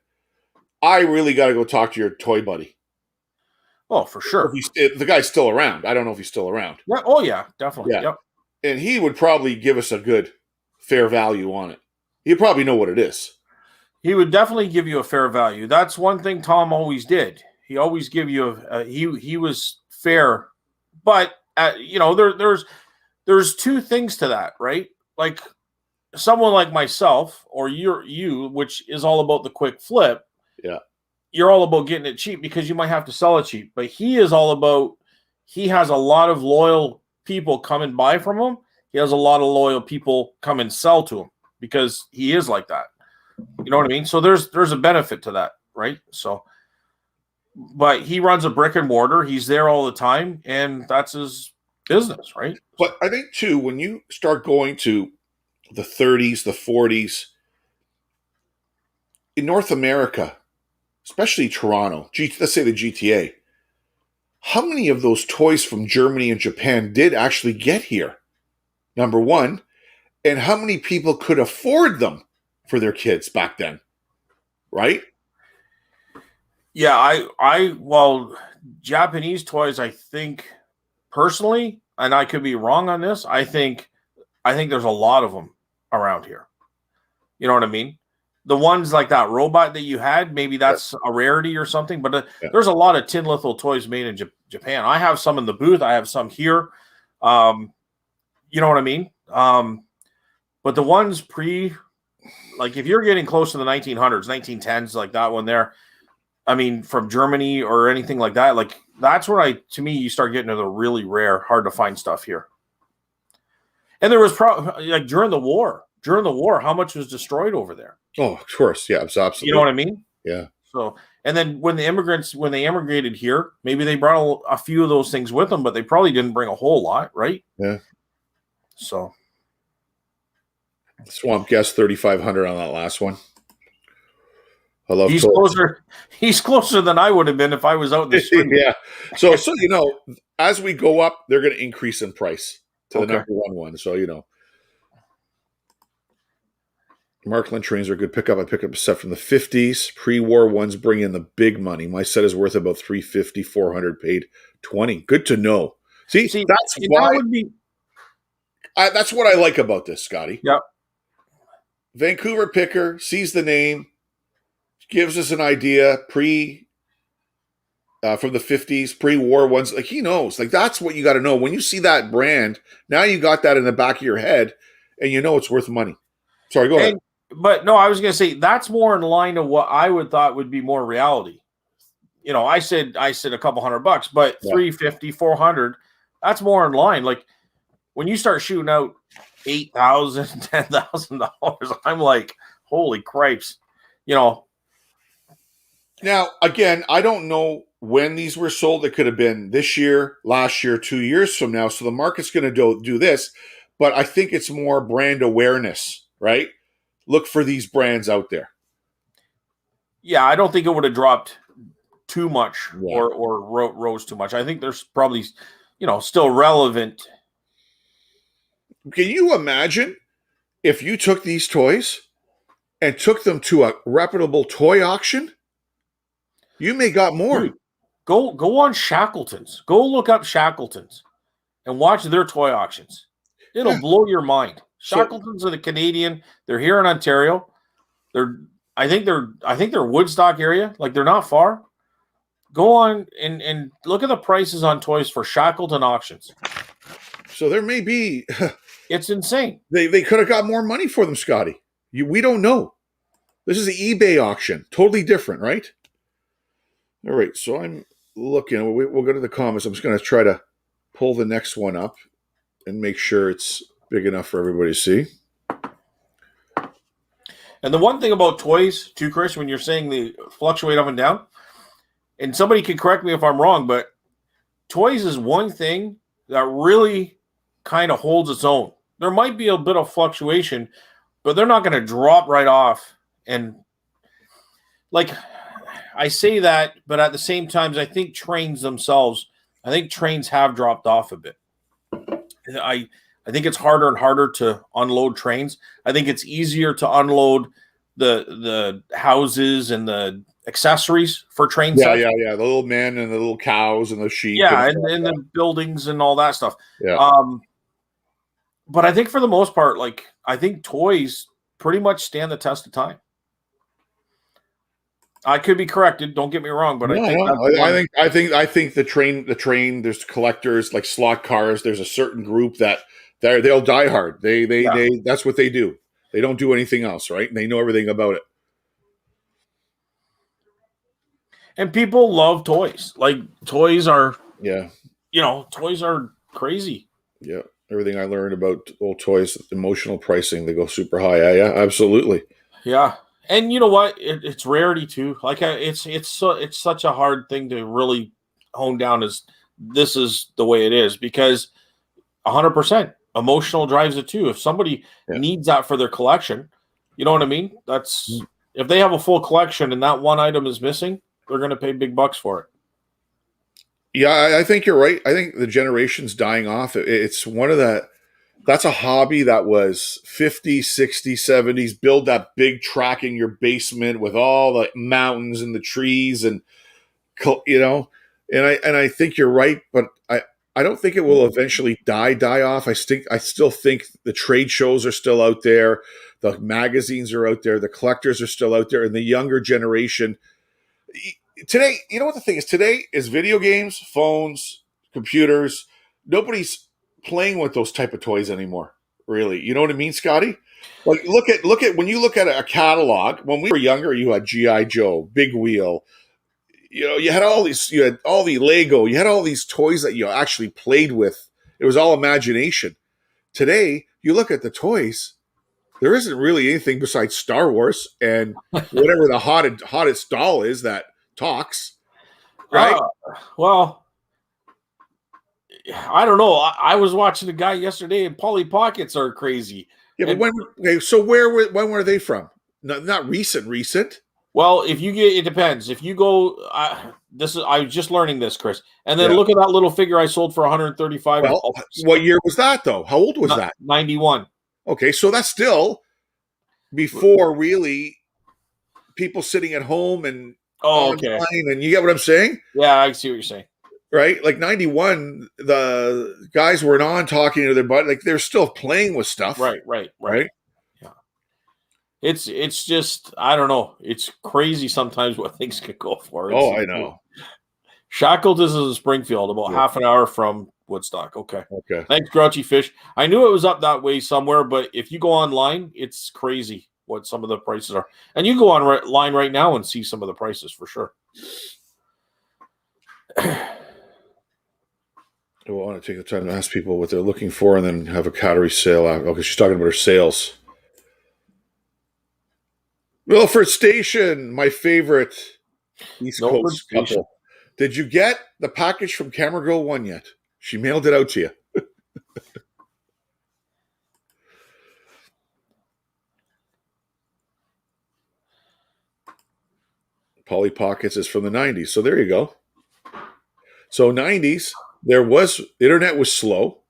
I really got to go talk to your toy buddy. Oh, for sure. If the guy's still around. I don't know if he's still around. Yeah. Oh, yeah, definitely. Yeah. Yep. And he would probably give us a good, fair value on it. He'd probably know what it is. He would definitely give you a fair value. That's one thing Tom always did. He always give you he was fair, but there's there's two things to that, right? Like someone like myself or you, which is all about the quick flip. Yeah. You're all about getting it cheap because you might have to sell it cheap. But he is all about, he has a lot of loyal people come and buy from him. He has a lot of loyal people come and sell to him because he is like that. You know what I mean? So there's a benefit to that, right? So, but he runs a brick and mortar. He's there all the time, and that's his business, right? But I think too, when you start going to the 30s, the 40s in North America, especially Toronto, let's say the GTA, how many of those toys from Germany and Japan did actually get here? Number one, and how many people could afford them for their kids back then? Right? Yeah, well, Japanese toys, I think personally, and I could be wrong on this, I think there's a lot of them around here. You know what I mean? The ones like that robot that you had, maybe that's a rarity or something, but there's a lot of tin litho toys made in Japan. I have some in the booth. I have some here. You know what I mean? But the ones like if you're getting close to the 1900s, 1910s, like that one there, I mean, from Germany or anything like that, like that's where to me, you start getting to the really rare, hard to find stuff here. And there was probably like during the war, how much was destroyed over there? Oh, of course. Yeah, absolutely. You know what I mean? Yeah. So, and then when they immigrated here, maybe they brought a few of those things with them, but they probably didn't bring a whole lot, right? Yeah. So, Swamp guess 3,500 on that last one. I love he's toys. closer. He's closer than I would have been if I was out in the street. Yeah. So you know, as we go up, they're going to increase in price to the number one. So you know, Markland trains are a good pickup. I picked up a set from the 50s. Pre-war ones bring in the big money. My set is worth about $350, $400, paid $20. Good to know. See that's why. That's what I like about this, Scotty. Yep. Vancouver picker sees the name, gives us an idea. From the 50s, pre-war ones. Like he knows. Like that's what you got to know. When you see that brand, now you got that in the back of your head, and you know it's worth money. Sorry, go ahead. But no, I was going to say that's more in line of what I would thought would be more reality. You know, I said a couple $100, but $350, $400, that's more in line. Like when you start shooting out $8,000, $10,000, I'm like, holy cripes, you know. Now, again, I don't know when these were sold. It could have been this year, last year, 2 years from now. So the market's going to do this, but I think it's more brand awareness, right? Look for these brands out there. Yeah, I don't think it would have dropped too much or rose too much. I think there's probably, you know, still relevant. Can you imagine if you took these toys and took them to a reputable toy auction? You may got more. Dude, go on Shackleton's. Go look up Shackleton's and watch their toy auctions. It'll blow your mind. Shackleton's are the Canadian. They're here in Ontario. I think they're Woodstock area. Like they're not far. Go on and look at the prices on toys for Shackleton auctions. So there may be. It's insane. They could have got more money for them, Scotty. We don't know. This is the eBay auction. Totally different, right? All right. So I'm looking. We'll go to the comments. I'm just going to try to pull the next one up and make sure it's big enough for everybody to see. And the one thing about toys, too, Chris, when you're saying they fluctuate up and down, and somebody can correct me if I'm wrong, but toys is one thing that really kind of holds its own. There might be a bit of fluctuation, but they're not going to drop right off. And like I say that, but at the same time, I think trains themselves, trains have dropped off a bit. I think it's harder and harder to unload trains. I think it's easier to unload the houses and the accessories for train sets. Yeah. The little men and the little cows and the sheep. Yeah, and the buildings and all that stuff. Yeah. But I think for the most part, like I think toys pretty much stand the test of time. I could be corrected. Don't get me wrong, but I No, think no. that's the one. I think the train. There's collectors like slot cars. There's a certain group that they'll die hard. Yeah. They that's what they do. They don't do anything else, right? And they know everything about it. And people love toys. Like toys are, Yeah, toys are crazy. yeah. Everything I learned about old toys, emotional pricing, they go super high. Yeah, absolutely. Yeah. And you know what? It's rarity too. Like it's such a hard thing to really hone down as this is the way it is because 100% emotional drives it too. If somebody Yeah. needs that for their collection, you know what I mean? That's if they have a full collection and that one item is missing, they're going to pay big bucks for it. Yeah, I think you're right. I think the generation's dying off. It's one of the that's a hobby that was 50s, 60s, 70s. Build that big track in your basement with all the mountains and the trees and you know. And I think you're right, but I don't think it will eventually die off. I still think the trade shows are still out there, the magazines are out there, the collectors are still out there, and the younger generation today, you know what the thing is? Today is video games, phones, computers. Nobody's playing with those type of toys anymore. Really, you know what I mean, Scotty? Like look at when you look at a catalog. When we were younger, you had GI Joe, Big Wheel. You know, you had all the Lego. You had all these toys that you actually played with. It was all imagination. Today, you look at the toys. There isn't really anything besides Star Wars and whatever the hottest doll is that talks, right? Well, I don't know. I was watching a guy yesterday, and Polly Pockets are crazy. Yeah, but And so when were they from? Not recent. well, if you get, it depends. If you go, I was just learning this, Chris, and then Yeah. look at that little figure I sold for 135. Well, what year was that though? How old was that? 91. Okay, so that's still before really people sitting at home and Oh, online, okay. and you get what I'm saying? Yeah, I see what you're saying. Right? Like 91, the guys weren't on talking to their buddy, like they're still playing with stuff. Right. Right? Yeah. It's just I don't know. It's crazy sometimes what things can go for. I know. Shackleton is in Springfield, about Yeah. half an hour from Woodstock. Okay. Okay. Thanks, Grouchy Fish. I knew it was up that way somewhere, but if you go online, it's crazy what some of the prices are. And you go online right now and see some of the prices for sure. I want to take the time to ask people what they're looking for and then have a calorie sale. Okay, she's talking about her sales. Milford Station, my favorite East Milford Coast Station. couple. Did you get the package from Camera Girl 1 yet? She mailed it out to you. Polly Pockets is from the 90s. So there you go. So 90s, the internet was slow.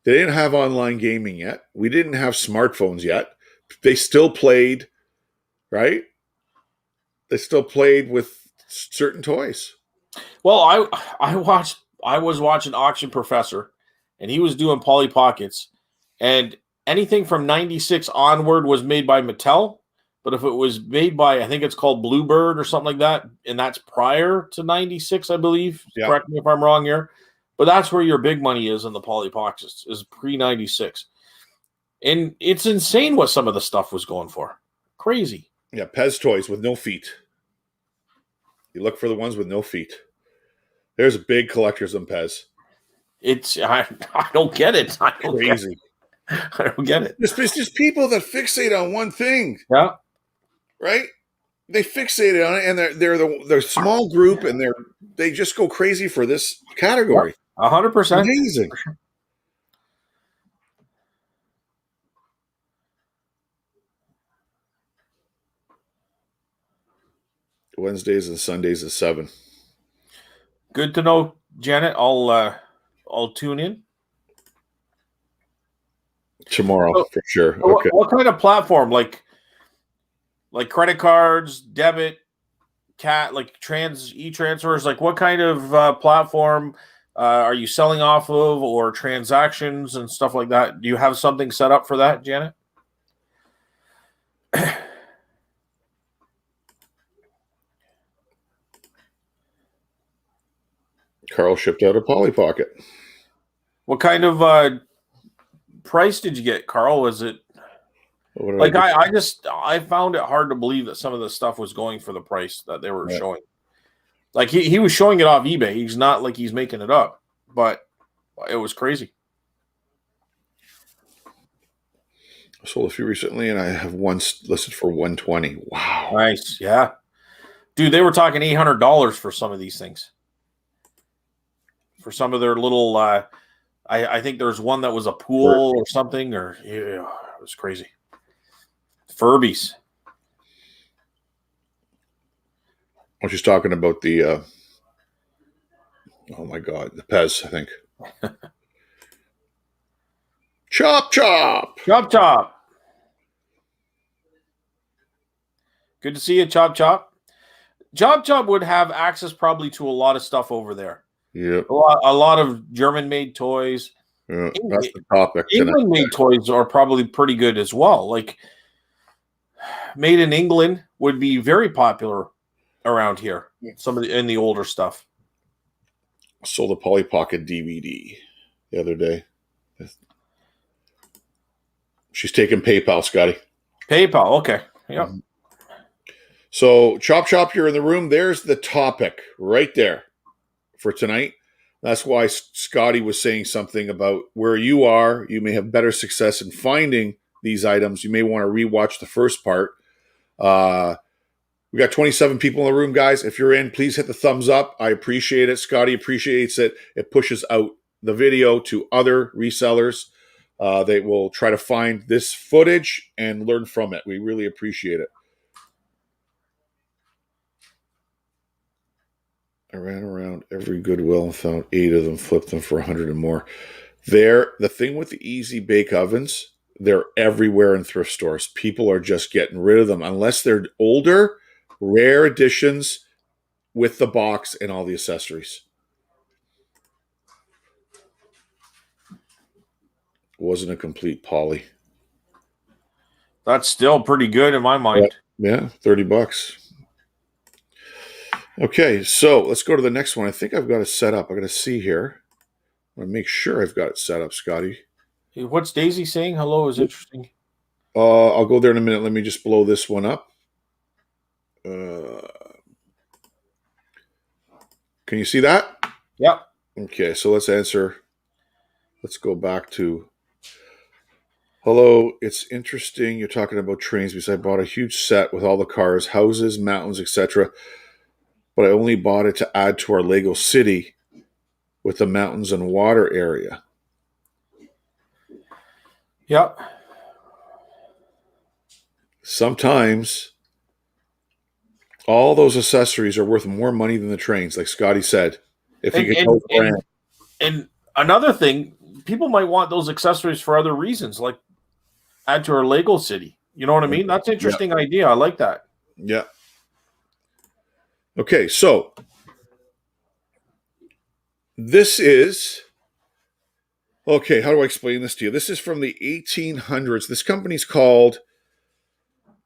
They didn't have online gaming yet. We didn't have smartphones yet. They still played, right? They still played with certain toys. Well, I was watching Auction Professor, and he was doing Polly Pockets, and anything from 96 onward was made by Mattel. But if it was made by, I think it's called Bluebird or something like that, and that's prior to 96, I believe. Yeah. Correct me if I'm wrong here. But that's where your big money is in the Polly Pockets, is pre-96. And it's insane what some of the stuff was going for. Crazy. Yeah, Pez toys with no feet. You look for the ones with no feet. There's big collectors on Pez. I don't get it. I don't get it. There's just people that fixate on one thing. Yeah. Right? They fixated on it, and they're a small group, and they just go crazy for this category. 100%. Amazing. Wednesdays and Sundays at 7. Good to know, Janet. I'll tune in Tomorrow for sure. Okay. What kind of platform? Like credit cards, debit, like e-transfers? Like what kind of platform are you selling off of, or transactions and stuff like that? Do you have something set up for that, Janet? Carl shipped out a Polly Pocket. What kind of price did you get, Carl? Was it What did I like do? I found it hard to believe that some of the stuff was going for the price that they were Yeah. showing. Like he was showing it off eBay. He's not like he's making it up, but it was crazy. I sold a few recently, and I have one listed for $120. Wow. Nice, yeah, dude. They were talking $800 for some of these things. For some of their little, I think there's one that was a pool or something, or yeah, it was crazy. Furbies. I was just talking about the, oh my God, the Pez, I think. Chop, chop. Chop chop. Good to see you, Chop Chop. Chop Chop would have access probably to a lot of stuff over there. Yep. A lot of German-made toys. Yeah, that's the topic tonight. England-made toys are probably pretty good as well. Like made in England would be very popular around here. Some of in the older stuff. Sold a Polly Pocket DVD the other day. She's taking PayPal, Scotty. PayPal, okay. Yep. So, Chop Chop, you're in the room. There's the topic right there for tonight. That's why Scotty was saying something about where you are. You may have better success in finding these items. You may want to rewatch the first part. We got 27 people in the room, guys. If you're in, please hit the thumbs up. I appreciate it. Scotty appreciates it. It pushes out the video to other resellers. They will try to find this footage and learn from it. We really appreciate it. I ran around every Goodwill and found 8 of them, flipped them for 100 and more. The thing with the easy bake ovens, they're everywhere in thrift stores. People are just getting rid of them unless they're older, rare editions with the box and all the accessories. Wasn't a complete Polly. That's still pretty good in my mind. Yeah, $30. Okay, so let's go to the next one. I think I've got it set up. I got to see here. I want to make sure I've got it set up, Scotty. What's Daisy saying? Hello is interesting. I'll go there in a minute. Let me just blow this one up. Can you see that? Yep. Okay, so let's answer. Let's go back to. Hello, it's interesting. You're talking about trains because I bought a huge set with all the cars, houses, mountains, etc. But I only bought it to add to our Lego city with the mountains and water area. Yep. Sometimes all those accessories are worth more money than the trains, like Scotty said. If you can go brand. And another thing, people might want those accessories for other reasons, like add to our Lego city. You know what I mean? That's an interesting idea. I like that. Yeah. Okay, so this is okay. How do I explain this to you? This is from the 1800s. This company's called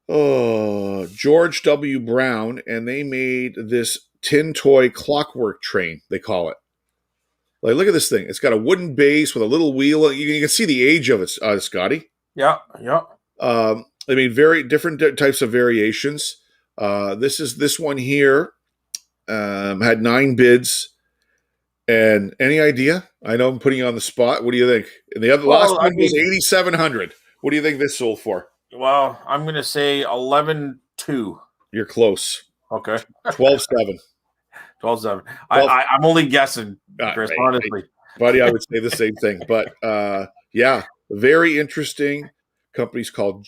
George W. Brown, and they made this tin toy clockwork train. They call it. Like, look at this thing. It's got a wooden base with a little wheel. You can see the age of it, Scotty. Yeah, yeah. I mean, very different types of variations. This one here had 9 bids. And any idea? I know I'm putting you on the spot. What do you think? And the last one was 8,700. What do you think this sold for? Well, I'm going to say 11.2. You're close. Okay. 12.7. 12.7. I'm only guessing, Chris, right, honestly. right. Buddy, I would say the same thing. But yeah, very interesting. Company's called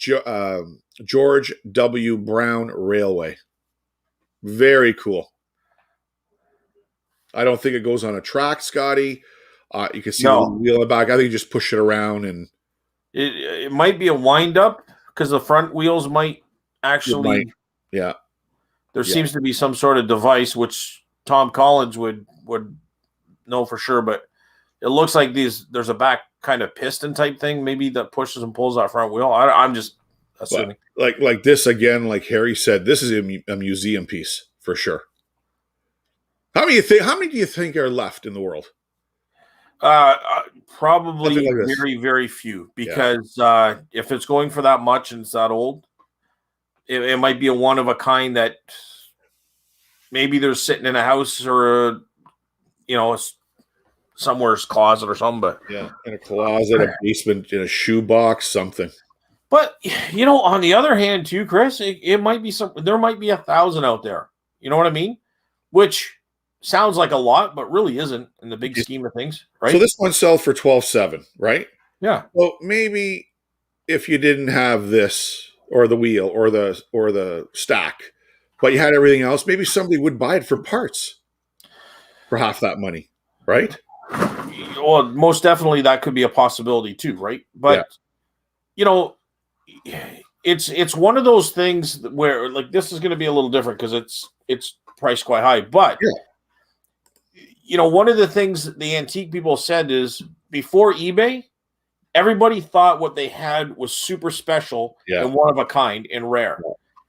George W. Brown Railway. Very cool. I don't think it goes on a track, Scotty. You can see the wheel in the back. I think you just push it around, and it might be a wind up because the front wheels might actually. Yeah. There seems to be some sort of device which Tom Collins would know for sure, but it looks like there's a back kind of piston type thing, maybe that pushes and pulls that front wheel. I'm just assuming. But like this again, like Harry said, this is a museum piece for sure. How many do you think are left in the world? Probably Something like this. very, very few, Yeah. because if it's going for that much and it's that old, it might be a one of a kind that maybe they're sitting in a house or somewhere's closet or something. Yeah. In a closet, a basement, in a shoebox, something. But on the other hand, too, Chris, it might be there might be 1,000 out there. You know what I mean? Which sounds like a lot, but really isn't in the big scheme of things, right? So this one sells for 12.7, right? Yeah. Well, maybe if you didn't have this or the wheel or the stack, but you had everything else, maybe somebody would buy it for parts for half that money, right? Well, most definitely that could be a possibility too, right? But it's one of those things where, like, this is going to be a little different because it's priced quite high. But one of the things the antique people said is, before eBay, everybody thought what they had was super special and one of a kind and rare.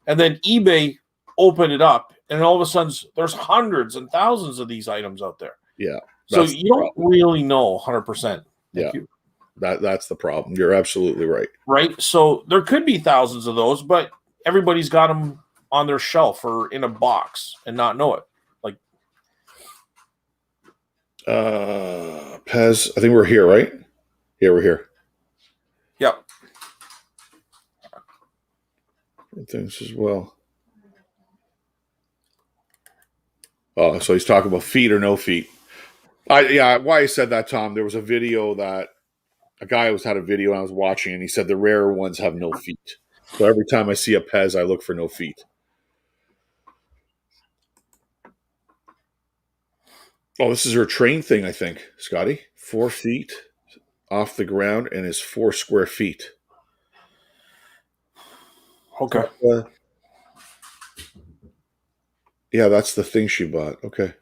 And then eBay opened it up, and all of a sudden there's hundreds and thousands of these items out there. Yeah. So you don't really know 100%. That's the problem. You're absolutely right. Right? So there could be thousands of those, but everybody's got them on their shelf or in a box and not know it. Like Pez, I think we're here, right? Yeah, we're here. Yep. Things as well. Oh, so he's talking about feet or no feet. Why I said that, Tom, there was a video that a guy had a video I was watching, and he said the rarer ones have no feet. So every time I see a Pez, I look for no feet. Oh, this is her train thing, I think, Scotty. 4 feet off the ground and is 4 square feet. Okay. Yeah, that's the thing she bought. Okay.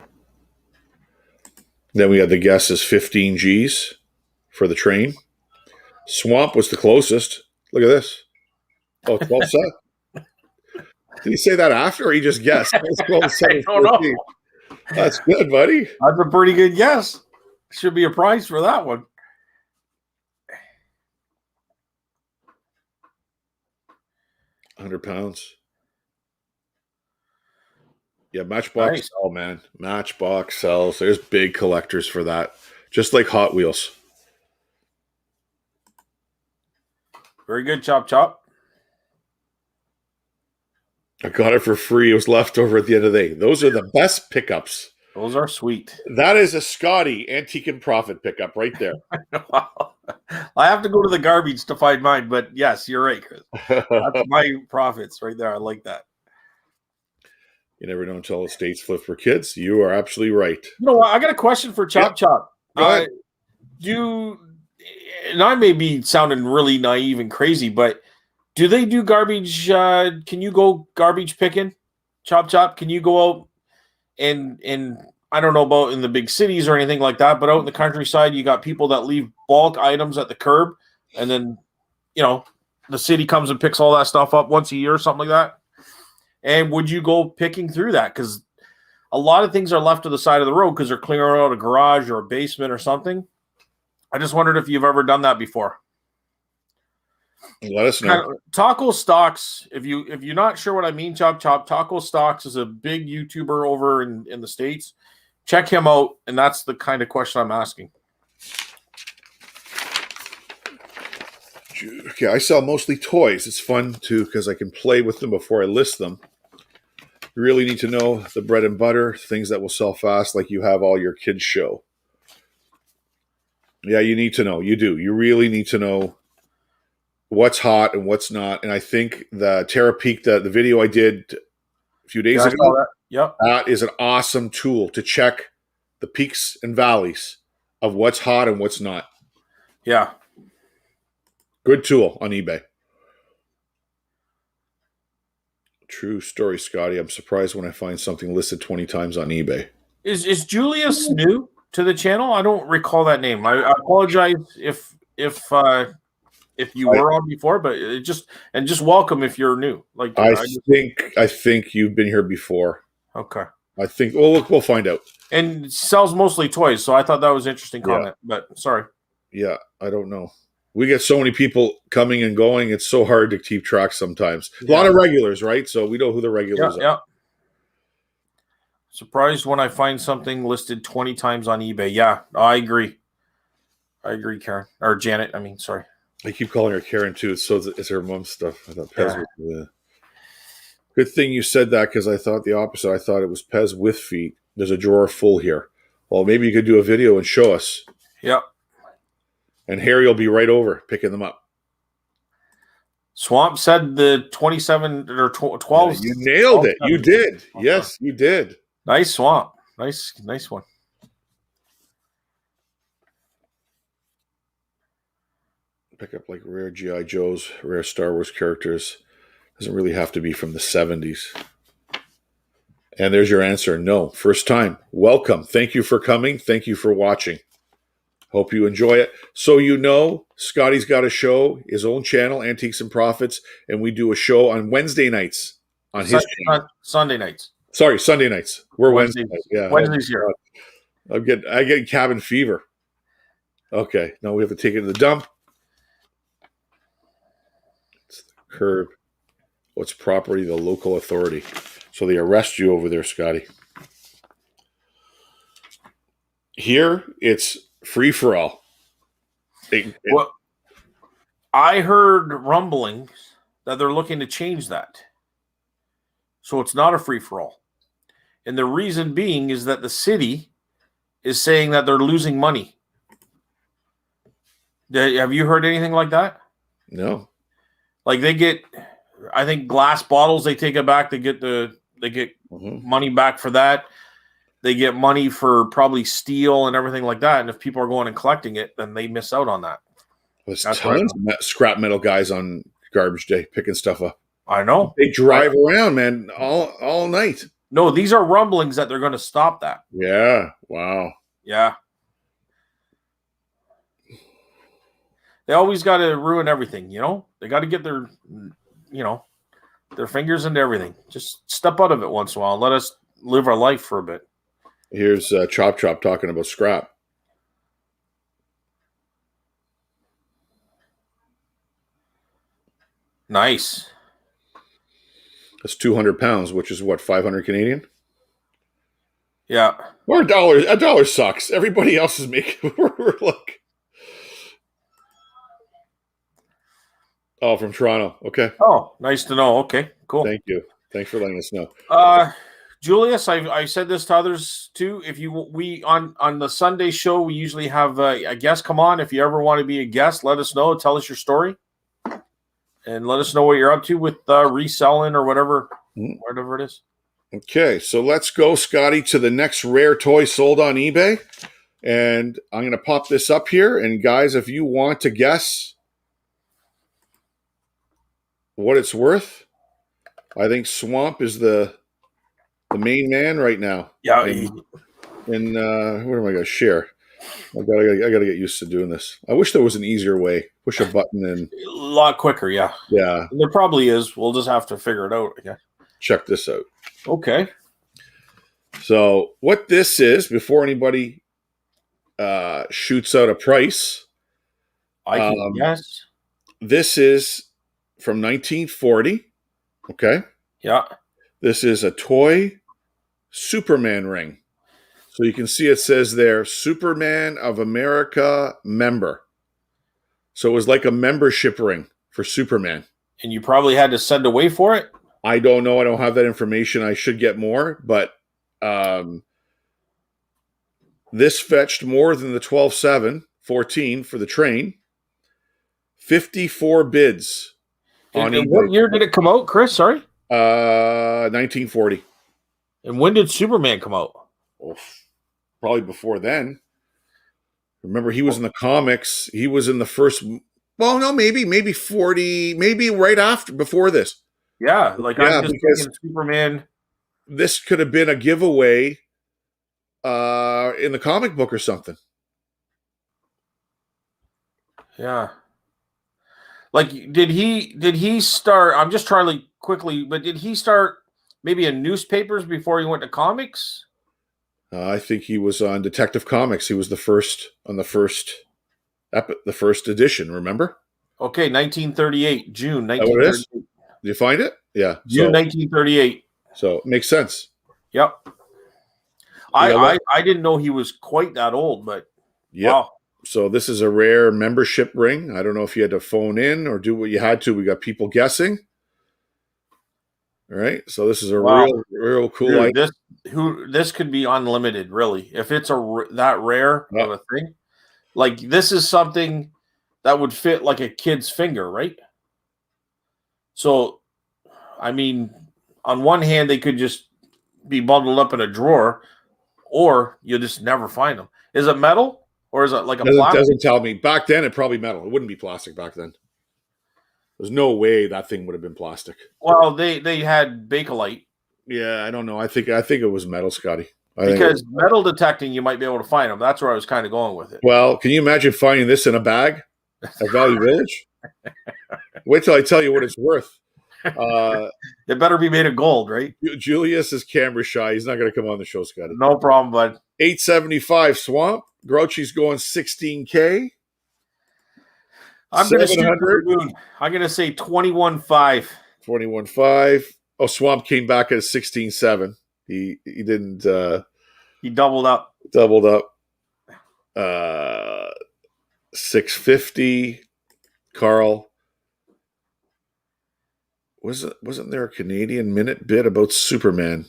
Then we had the guess is 15 G's for the train. Swamp was the closest. Look at this. Oh, 12 set. Did he say that after, or he just guessed? I don't know. That's good, buddy. That's a pretty good guess. Should be a prize for that one. £100. Yeah, Matchbox Nice. sell, man. Matchbox sells. There's big collectors for that. Just like Hot Wheels. Very good, Chop Chop. I got it for free. It was left over at the end of the day. Those are the best pickups. Those are sweet. That is a Scotty Antique and Profit pickup right there. I have to go to the garbage to find mine, but yes, you're right, Chris. That's my profits right there. I like that. You never know until estates flip for kids. You are absolutely right. You know what? I got a question for Chop Chop. Go ahead. And I may be sounding really naive and crazy, but do they do garbage? Can you go garbage picking, Chop Chop? Can you go out and I don't know about in the big cities or anything like that, but out in the countryside, you got people that leave bulk items at the curb, and then the city comes and picks all that stuff up once a year or something like that. And would you go picking through that? Because a lot of things are left to the side of the road because they're clearing out a garage or a basement or something. I just wondered if you've ever done that before. Let us know. Taco Stocks, if you're not sure what I mean, Chop Chop, Taco Stocks is a big YouTuber over in the States. Check him out, and that's the kind of question I'm asking. Okay, I sell mostly toys. It's fun, too, because I can play with them before I list them. You really need to know the bread and butter, things that will sell fast, like you have all your kids' show. Yeah, you need to know. You do. You really need to know what's hot and what's not. And I think the Terra Peak, the video I did a few days ago, that is an awesome tool to check the peaks and valleys of what's hot and what's not. Yeah. Good tool on eBay. True story, Scotty. I'm surprised when I find something listed 20 times on eBay. Is Julius new to the channel? I don't recall that name. I apologize if you were on before, but just welcome if you're new. Like I think you've been here before. Okay. I think. Well, look, we'll find out. And sells mostly toys, so I thought that was an interesting comment. But sorry. Yeah, I don't know. We get so many people coming and going. It's so hard to keep track sometimes. A lot of regulars, right? So we know who the regulars are. Yeah. Surprised when I find something listed 20 times on eBay. Yeah, I agree. Karen. Or Janet, I mean, sorry. I keep calling her Karen too. It's her mom's stuff. I thought Pez was good thing you said that, because I thought the opposite. I thought it was Pez with feet. There's a drawer full here. Well, maybe you could do a video and show us. Yep. And Harry will be right over picking them up. Swamp said the 27 or 12. Yeah, you nailed it. You did. Yes, you did. Nice, Swamp. Nice one. Pick up like rare G.I. Joes, rare Star Wars characters. Doesn't really have to be from the 70s. And there's your answer. No. First time. Welcome. Thank you for coming. Thank you for watching. Hope you enjoy it. So you know, Scotty's got a show, his own channel, Antiques and Profits, and we do a show on Wednesday nights on his channel. Sunday nights. Sorry, Sunday nights. We're Wednesday nights. Yeah. Wednesday's here. I get cabin fever. Okay. Now we have to take it to the dump. It's the curb. What's property? The local authority. So they arrest you over there, Scotty. Here, it's free for all. Well, I heard rumblings that they're looking to change that. So it's not a free for all. And the reason being is that the city is saying that they're losing money. Have you heard anything like that? No. Like they get, I think, glass bottles, they take it back. They get money back for that. They get money for probably steel and everything like that. And if people are going and collecting it, then they miss out on that. There's tons of scrap metal guys on garbage day picking stuff up. I know. They drive around, man, all night. No, these are rumblings that they're going to stop that. Yeah. Wow. Yeah. They always got to ruin everything, you know? They got to get their, their fingers into everything. Just step out of it once in a while and let us live our life for a bit. Here's Chop talking about scrap. Nice. That's 200 pounds, which is what, 500 Canadian? Yeah. Or a dollar. A dollar sucks. Everybody else is making. We're like. Oh, from Toronto. Okay. Oh, nice to know. Okay, cool. Thank you. Thanks for letting us know. Julius, I said this to others too. If we on the Sunday show, we usually have a guest come on. If you ever want to be a guest, let us know. Tell us your story, and let us know what you're up to with reselling or whatever it is. Okay, so let's go, Scotty, to the next rare toy sold on eBay, and I'm going to pop this up here. And guys, if you want to guess what it's worth, I think Swamp is the main man right now. Yeah. And what am I going to share? I gotta get used to doing this. I wish there was an easier way. Push a button and a lot quicker. Yeah. Yeah. There probably is. We'll just have to figure it out. Yeah. Check this out. Okay. So what this is, before anybody shoots out a price, I can guess. This is from 1940. Okay. Yeah. This is a toy Superman ring. So you can see it says there, Superman of America member. So it was like a membership ring for Superman. And you probably had to send away for it? I don't know. I don't have that information. I should get more. But this fetched more than the 12.7, 14 for the train. 54 bids. What year did it come out, Chris? Sorry? 1940. And when did Superman come out? Oh, probably before then. Remember, he was in the comics. He was in the first. Well, no, maybe 40, maybe right after, before this. Yeah, like I'm just thinking Superman. This could have been a giveaway in the comic book or something. Yeah. Like, did he start? I'm just trying to quickly, but did he start maybe in newspapers before he went to comics. I think he was on Detective Comics. He was the first on the first edition. Remember? Okay, 1938, June Is that what it is? 1938. Did you find it? Yeah. June 1938. So it makes sense. Yep. You know what? I didn't know he was quite that old, but Yep. wow. So this is a rare membership ring. I don't know if you had to phone in or do what you had to. We got people guessing. All right. So this is a Wow. real cool Dude, item. this could be unlimited, really. If it's that rare Yeah. of a thing, like this is something that would fit like a kid's finger, right? So, I mean, on one hand, they could just be bundled up in a drawer, or you'll just never find them. Is it metal or is it like a plastic? Doesn't tell me. Back then, it probably metal. It wouldn't be plastic back then. There's no way that thing would have been plastic. Well, they had Bakelite. Yeah, I don't know. I think it was metal, Scotty. Because metal detecting, you might be able to find them. That's where I was kind of going with it. Well, can you imagine finding this in a bag at Valley Village? Wait till I tell you what it's worth. It better be made of gold, right? Julius is camera shy. He's not going to come on the show, Scotty. No problem, bud. 875 Swamp. Grouchy's going 16K. I'm going to shoot for the moon. I'm going to say 21.5. 21.5. Oh, Swamp came back at 16.7. He didn't. He doubled up. 650. Carl. Wasn't there a Canadian minute bit about Superman?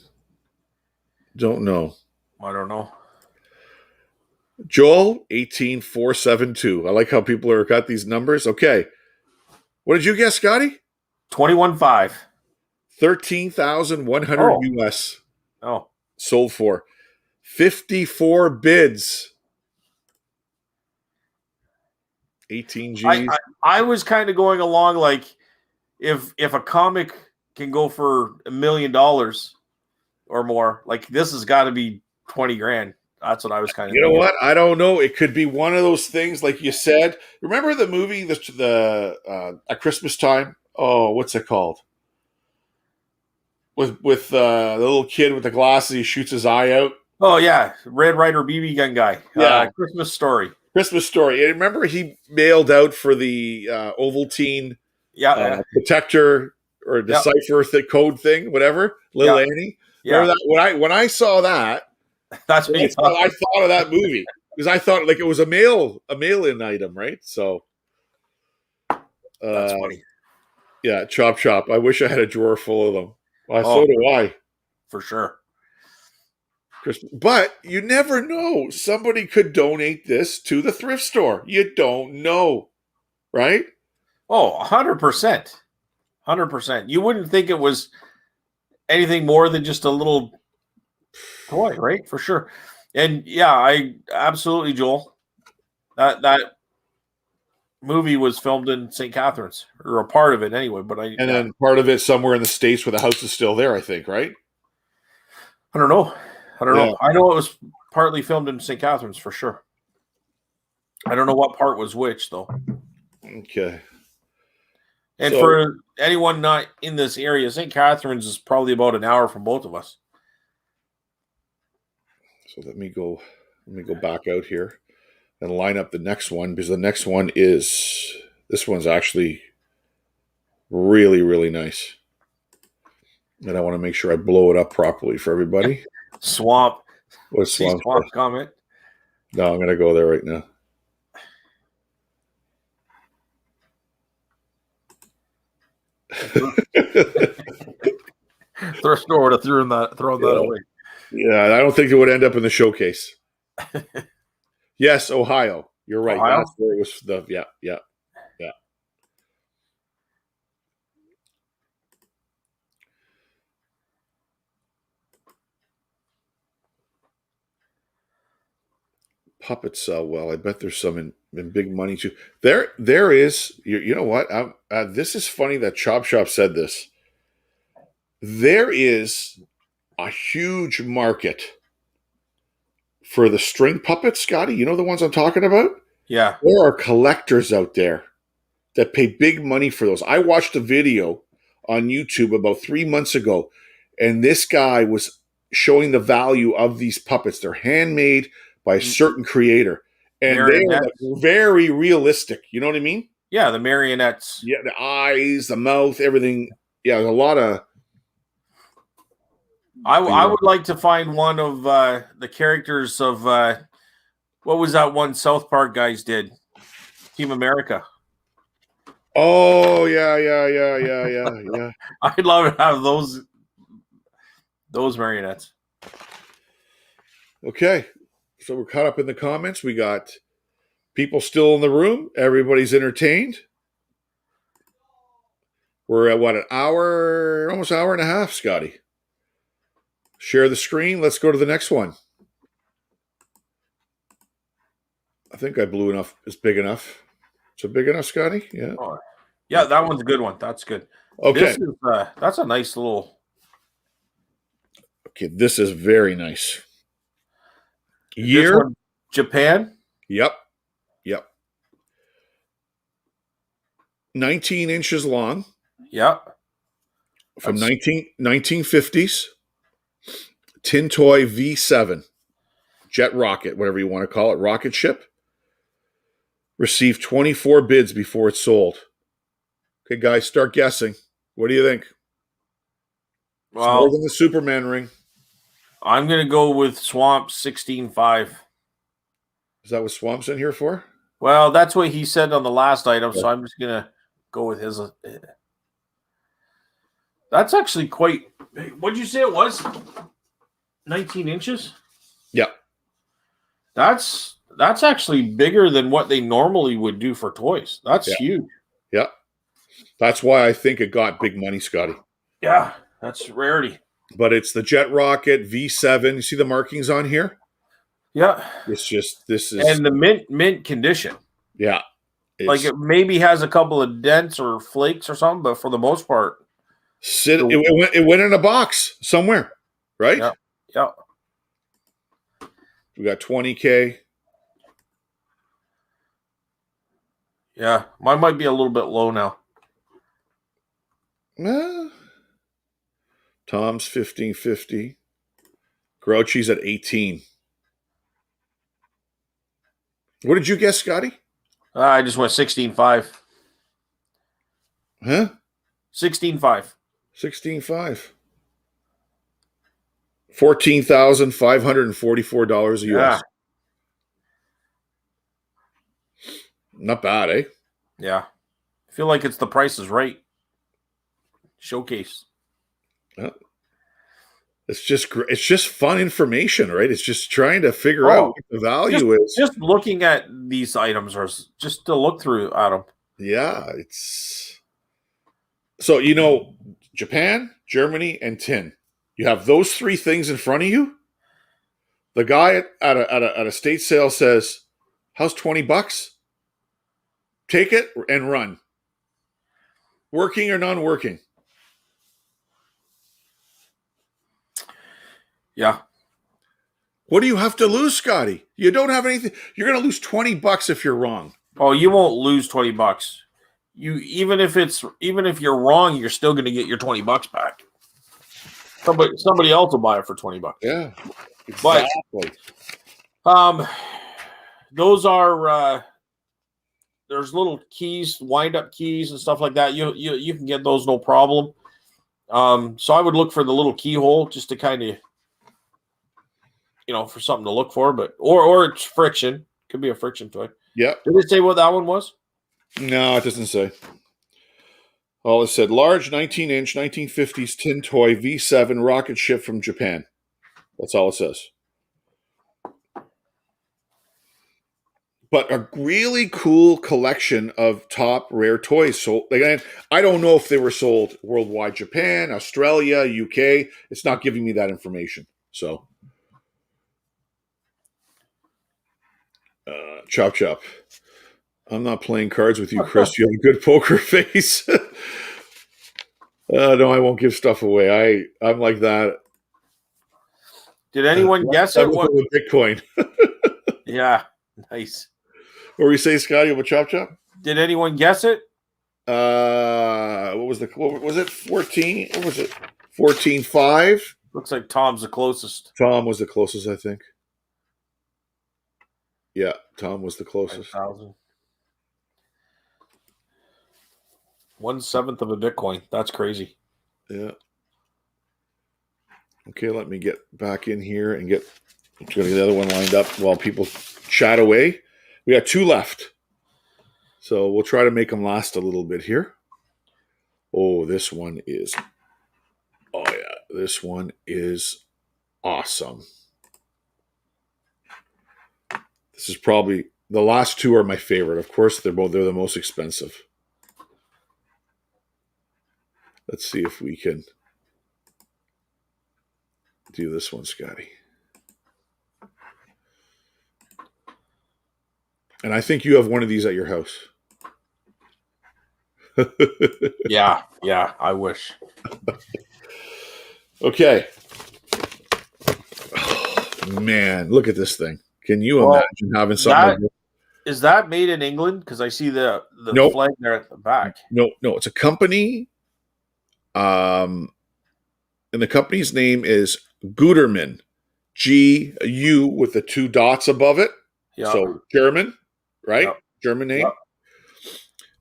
Don't know. I don't know. Joel, 18,472. I like how people got these numbers. Okay. What did you guess, Scotty? 21.5. 13,100 US. Oh. Sold for 54 bids. 18 G's. I was kind of going along like if a comic can go for $1 million or more, like this has got to be 20 grand. That's what I was kind of. You know what? I don't know. It could be one of those things, like you said. Remember the movie, the at Christmas time? Oh, what's it called? With the little kid with the glasses, he shoots his eye out. Oh yeah, Red Ryder BB gun guy. Yeah, Christmas Story. Christmas Story. And remember, he mailed out for the Ovaltine protector or decipher code thing, whatever. Little Annie. Remember that? When I saw that, that's what I thought of that movie because I thought like it was a mail-in item, right? So that's funny. Yeah, chop. I wish I had a drawer full of them. Well, so do I. For sure. But you never know. Somebody could donate this to the thrift store. You don't know, right? Oh, 100%. 100%. You wouldn't think it was anything more than just a little toy, right? For sure. And yeah, I absolutely, Joel. That movie was filmed in St. Catharines, or a part of it anyway. But then part of it somewhere in the States where the house is still there, I think, right? I don't know. I know it was partly filmed in St. Catharines for sure. I don't know what part was which though. Okay. And for anyone not in this area, St. Catharines is probably about an hour from both of us. So let me go back out here and line up the next one, because the next one this one's actually really, really nice. And I want to make sure I blow it up properly for everybody. Swamp. What's Swamp comment? No, I'm going to go there right now. Thrift store would have thrown that away. Yeah, I don't think it would end up in the showcase. Yes, Ohio. You're right. Ohio? That's where it was. Yeah. Puppets sell well. I bet there's some in big money too. There is. You know what? This is funny that Chop Shop said this. There is a huge market for the string puppets, Scotty. You know the ones I'm talking about? Yeah. There are collectors out there that pay big money for those. I watched a video on YouTube about 3 months ago, and this guy was showing the value of these puppets. They're handmade by a certain creator, and they are like Marionettes. very realistic. You know what I mean? Yeah, the marionettes. Yeah, the eyes, the mouth, everything. Yeah, there's a lot of. I would like to find one of the characters of what was that one South Park guys did? Team America. Oh yeah. I'd love to have those marionettes. Okay, so we're caught up in the comments. We got people still in the room. Everybody's entertained. We're at what, an hour, almost hour and a half, Scotty. Share the screen. Let's go to the next one. I think I blew enough. It's big enough. Is it big enough, Scotty? Yeah. Oh, yeah, that one's a good one. That's good. Okay. This is, that's a nice little. Okay, this is very nice. Year. This one, Japan. Yep. 19 inches long. Yep. From 1950s. Tin toy V7. Jet rocket, whatever you want to call it. Rocket ship. Received 24 bids before it sold. Okay, guys, start guessing. What do you think? It's more than the Superman ring. I'm going to go with Swamp 16.5. Is that what Swamp's in here for? Well, that's what he said on the last item, so I'm just going to go with his. That's actually quite. What did you say it was? 19 inches? Yeah. That's actually bigger than what they normally would do for toys. That's huge. Yeah. That's why I think it got big money, Scotty. Yeah, that's rarity. But it's the jet rocket V7. You see the markings on here? Yeah. It's just, this is. And the mint condition. Yeah. Like it maybe has a couple of dents or flakes or something, but for the most part. It went in a box somewhere, right? Yeah. We got 20K. Yeah, mine might be a little bit low now. Tom's 1550. Grouchy's at 18. What did you guess, Scotty? I just went 16.5. Huh? 16.5. 16.5. $14,544 US. Yeah. Not bad, eh? Yeah. I feel like it's the Price is Right showcase. It's just fun information, right? It's just trying to figure out what the value is. Just looking at these items, or just to look through at them. Yeah, it's so Japan, Germany, and tin. You have those three things in front of you. The guy at a state sale says, "How's $20? Take it and run. Working or non-working." Yeah. What do you have to lose, Scotty? You don't have anything. You're going to lose $20 if you're wrong. Oh, you won't lose $20. Even if you're wrong, you're still going to get your $20 back. Somebody else will buy it for $20. Yeah, exactly. But those are there's little keys, wind-up keys, and stuff like that. You can get those no problem. So I would look for the little keyhole just to kind of. For something to look for, but or it's friction. Could be a friction toy. Yeah. Did it say what that one was? No, it doesn't say. All it said, large 19-inch 1950s tin toy V7 rocket ship from Japan. That's all it says. But a really cool collection of top rare toys. So again, I don't know if they were sold worldwide, Japan, Australia, UK. It's not giving me that information. So. Chop. I'm not playing cards with you, Chris. You have a good poker face. No, I won't give stuff away. I'm like that. Did anyone guess it? What Bitcoin? Yeah, nice. What were you saying, Scotty? About Chop? Did anyone guess it? What was it? 14? What was it? 14.5. Looks like Tom's the closest. Tom was the closest, I think. Yeah, Tom was the closest. 5,000. 1/7 of a Bitcoin. That's crazy. Yeah. Okay, let me get back in here and I'm going to get the other one lined up while people chat away. We got 2 left. So we'll try to make them last a little bit here. Oh, this one is awesome. This is probably the last 2 are my favorite. Of course, they're the most expensive. Let's see if we can do this one, Scotty. And I think you have one of these at your house. Yeah, I wish. Okay. Oh, man, look at this thing. Can you imagine having something like this? Is that made in England? Because I see the Nope. flag there at the back. No, it's a company. And the company's name is Gutermann. GU with the 2 dots above it. Yeah. So German, right? Yep. German name. Yep.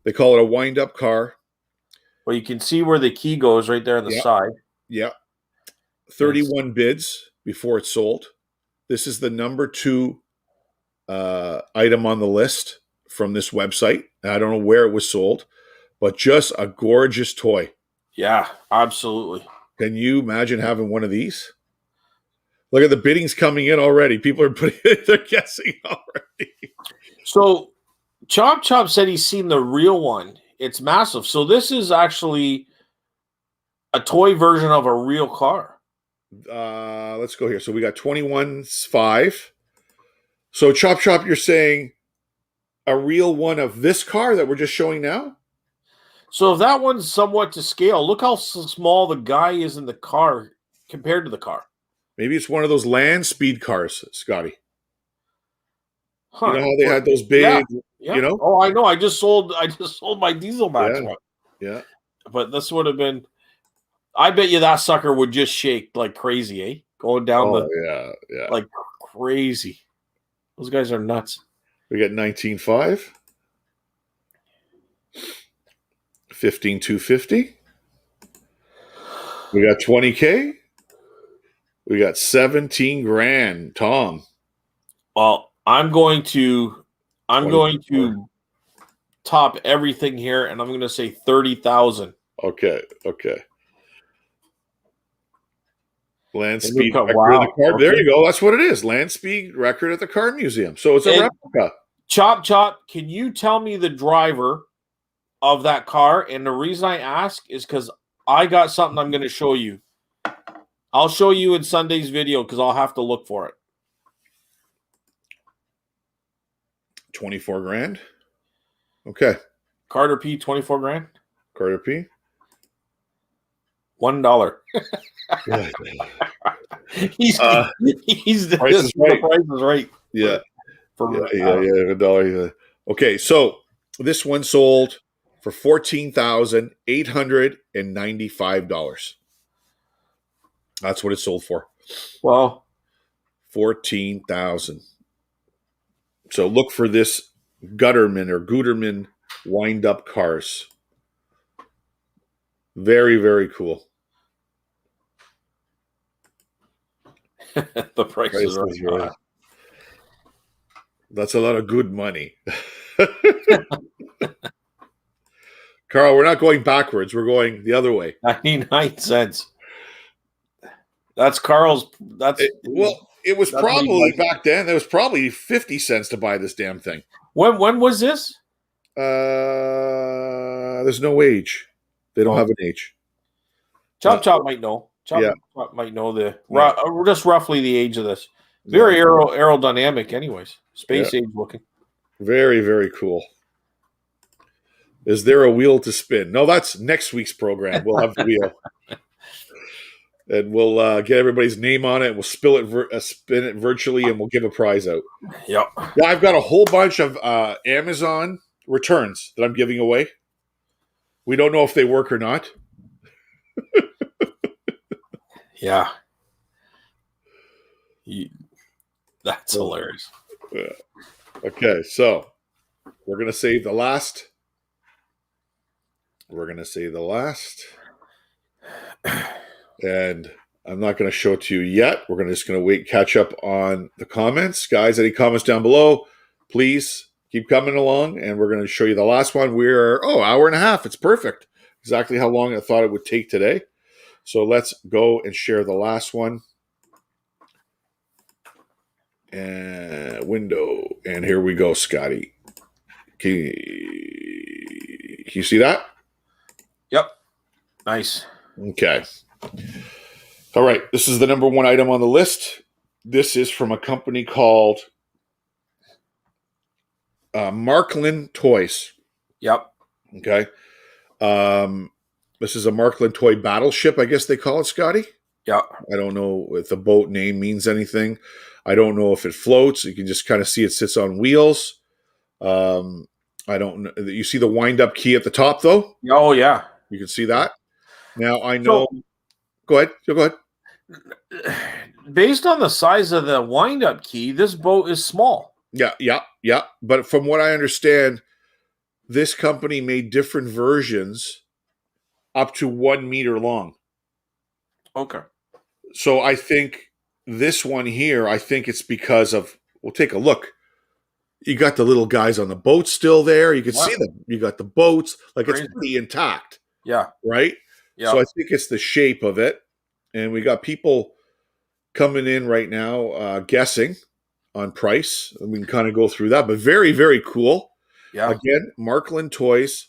They call it a wind-up car. Well, you can see where the key goes right there on the side. Yeah. 31 bids before it's sold. This is the number 2 item on the list from this website. I don't know where it was sold, but just a gorgeous toy. Yeah, absolutely. Can you imagine having one of these? Look at the biddings coming in already. People are they're guessing already. So Chop said he's seen the real one. It's massive. So this is actually a toy version of a real car. Let's go here. So we got 21.5. So Chop, you're saying a real one of this car that we're just showing now? So if that one's somewhat to scale, look how small the guy is in the car compared to the car. Maybe it's one of those land speed cars, Scotty. Huh. You know how they had those big, yeah. you know? Oh, I know. I just sold my Diesel Max one. Yeah. But this would have been, I bet you that sucker would just shake like crazy, eh? Going down yeah. like crazy. Those guys are nuts. We got 19.5. 15,250. We got 20K. We got 17 grand. Tom. Well, I'm going to top everything here, and I'm going to say 30,000. Okay. Land speed record wow. at the car. Okay. There you go. That's what it is. Land speed record at the car museum. So it's a replica. Chop, can you tell me the driver of that car? And the reason I ask is because I got something I'm going to show you. I'll show you in Sunday's video because I'll have to look for it. 24 grand. Okay. Carter P, 24 grand. Carter P. $1. The price is right. Yeah. $1. Okay, so this one sold for $14,895. That's what it sold for. Well, 14,000. So look for this Gutermann wind-up cars. Very, very cool. The price is right. That's a lot of good money. Carl, we're not going backwards. We're going the other way. 99 cents. That's Carl's. It was probably back then. There was probably 50 cents to buy this damn thing. When was this? There's no age. They don't have an age. Chop might know. Chop might know just roughly the age of this. Very aerodynamic, anyways. Space age looking. Very, very cool. Is there a wheel to spin? No, that's next week's program. We'll have the wheel. And we'll get everybody's name on it. We'll spin it virtually, and we'll give a prize out. Yep. Yeah, I've got a whole bunch of Amazon returns that I'm giving away. We don't know if they work or not. Yeah. That's So, hilarious. yeah. Okay, so we're gonna save the last. We're gonna save the last, and I'm not gonna show it to you yet. We're just gonna wait, catch up on the comments, guys. Any comments down below? Please keep coming along, and we're gonna show you the last one. We're hour and a half. It's perfect. Exactly how long I thought it would take today. So let's go and share the last one. And window, and here we go, Scotty. Can you see that? Yep. Nice. Okay. All right. This is the number one item on the list. This is from a company called Marklin Toys. Yep. Okay. This is a Marklin toy battleship, I guess they call it, Scotty. Yep. I don't know if the boat name means anything. I don't know if it floats. You can just kind of see it sits on wheels. I don't know. You see the wind-up key at the top, though? Oh, yeah. You can see that. Now, I know. Go ahead. Go ahead. Based on the size of the wind-up key, this boat is small. Yeah. But from what I understand, this company made different versions up to 1 meter long. Okay. So I think this one here, I think it's because of, we'll take a look. You got the little guys on the boat still there. You can see them. You got the boats. Like it's pretty intact. Yeah. Right? Yeah. So I think it's the shape of it. And we got people coming in right now guessing on price. And we can kind of go through that. But very, very cool. Yeah. Again, Marklin Toys.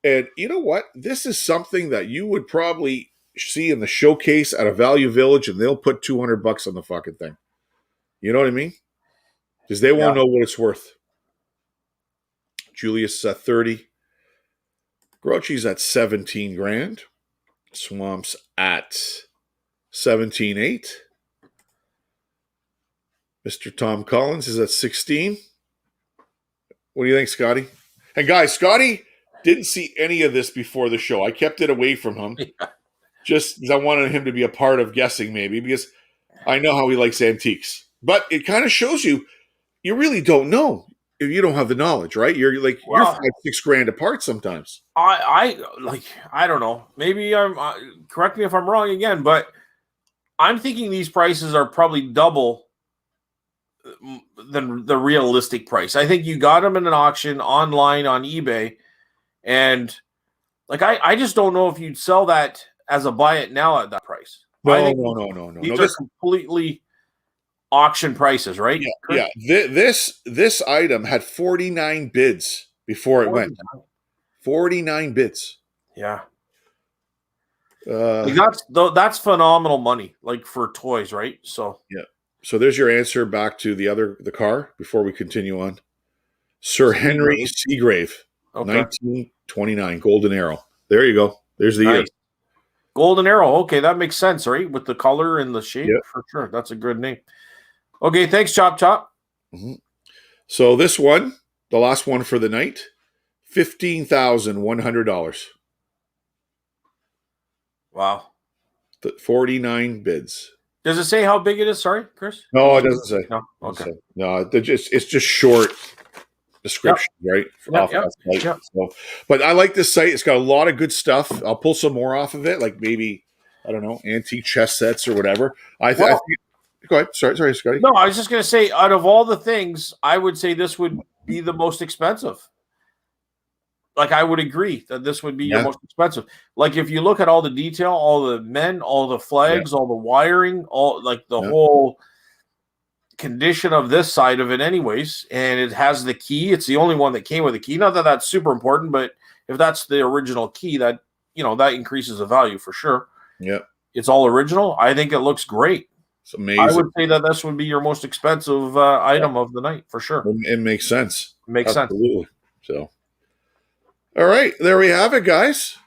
And you know what? This is something that you would probably see in the showcase at a Value Village, and they'll put $200 on the fucking thing. You know what I mean? Because they won't know what it's worth. Julius at 30. Grouchy's at 17 grand. Swamps at 17.8. Mr. Tom Collins is at 16. What do you think, Scotty? And guys, Scotty didn't see any of this before the show. I kept it away from him. Yeah. Just because I wanted him to be a part of guessing, maybe, because I know how he likes antiques. But it kind of shows you really don't know if you don't have the knowledge, right? You're like, you're 5-6 grand apart sometimes. I don't know. Maybe I'm correct me if I'm wrong again, but I'm thinking these prices are probably double than the realistic price. I think you got them in an auction online on eBay, and like I just don't know if you'd sell that as a buy it now at that price. No. These are completely auction prices, right? Yeah. This item had 49 bids before it went. 49 bids. Yeah. That's phenomenal money, like for toys, right? So yeah. So there's your answer back to the car before we continue on. Sir Henry Seagrave, 1929, Golden Arrow. There you go. There's the year. Golden Arrow. Okay, that makes sense, right? With the color and the shape, for sure. That's a good name. Okay, thanks, Chop. Mm-hmm. So this one, the last one for the night, $15,100. Wow. 49 bids. Does it say how big it is? Sorry, Chris? No, it doesn't say. No, okay. No, it's just short description, right? So, but I like this site. It's got a lot of good stuff. I'll pull some more off of it, like maybe, I don't know, antique chess sets or whatever. I think. Go ahead. Sorry, Scotty. No, I was just going to say, out of all the things, I would say this would be the most expensive. Like, I would agree that this would be your most expensive. Like, if you look at all the detail, all the men, all the flags, all the wiring, all like the whole condition of this side of it anyways, and it has the key. It's the only one that came with a key. Not that that's super important, but if that's the original key, that, that increases the value for sure. Yeah. It's all original. I think it looks great. It's amazing. I would say that this would be your most expensive item of the night for sure. It makes sense. Absolutely. Sense. So, all right, there we have it, guys.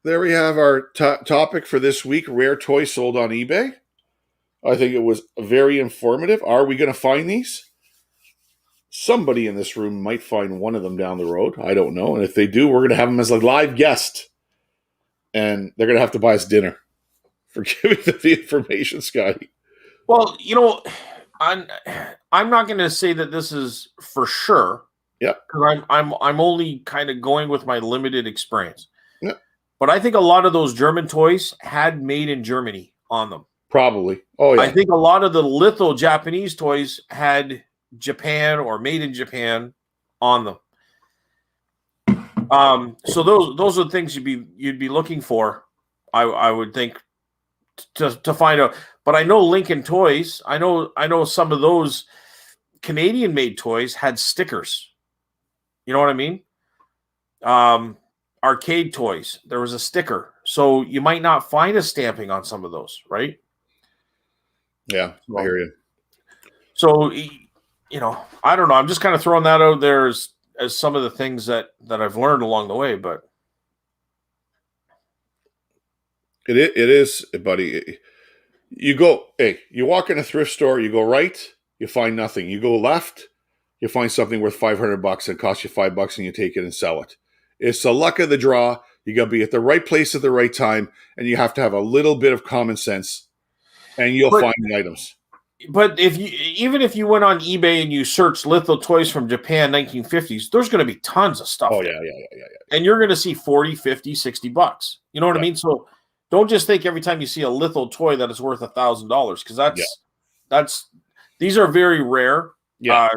There we have our topic for this week: rare toys sold on eBay. I think it was very informative. Are we going to find these? Somebody in this room might find one of them down the road. I don't know. And if they do, we're going to have them as a live guest. And they're going to have to buy us dinner for giving them the information, Scotty. Well, I'm I'm not going to say that this is for sure. Yeah. Because I'm only kind of going with my limited experience. Yeah. But I think a lot of those German toys had made in Germany on them. Probably. Oh yeah. I think a lot of the litho Japanese toys had Japan or made in Japan on them. So those are the things you'd be looking for, I would think, to find out. But I know Lincoln Toys, I know some of those Canadian made toys had stickers. You know what I mean? Arcade toys, there was a sticker. So you might not find a stamping on some of those, right? Yeah, I hear you. So, I don't know. I'm just kind of throwing that out there as some of the things that I've learned along the way. But It is, buddy. You walk in a thrift store, you go right, you find nothing. You go left, you find something worth $500 and costs you $5 and you take it and sell it. It's the luck of the draw. You got to be at the right place at the right time, and you have to have a little bit of common sense, and you'll find the items. But even if you went on eBay and you search litho toys from Japan 1950s, there's going to be tons of stuff. Oh, there. Yeah. And you're going to see 40, 50, 60 bucks. You know what I mean? So don't just think every time you see a litho toy that it's worth $1,000, because these are very rare. Guys,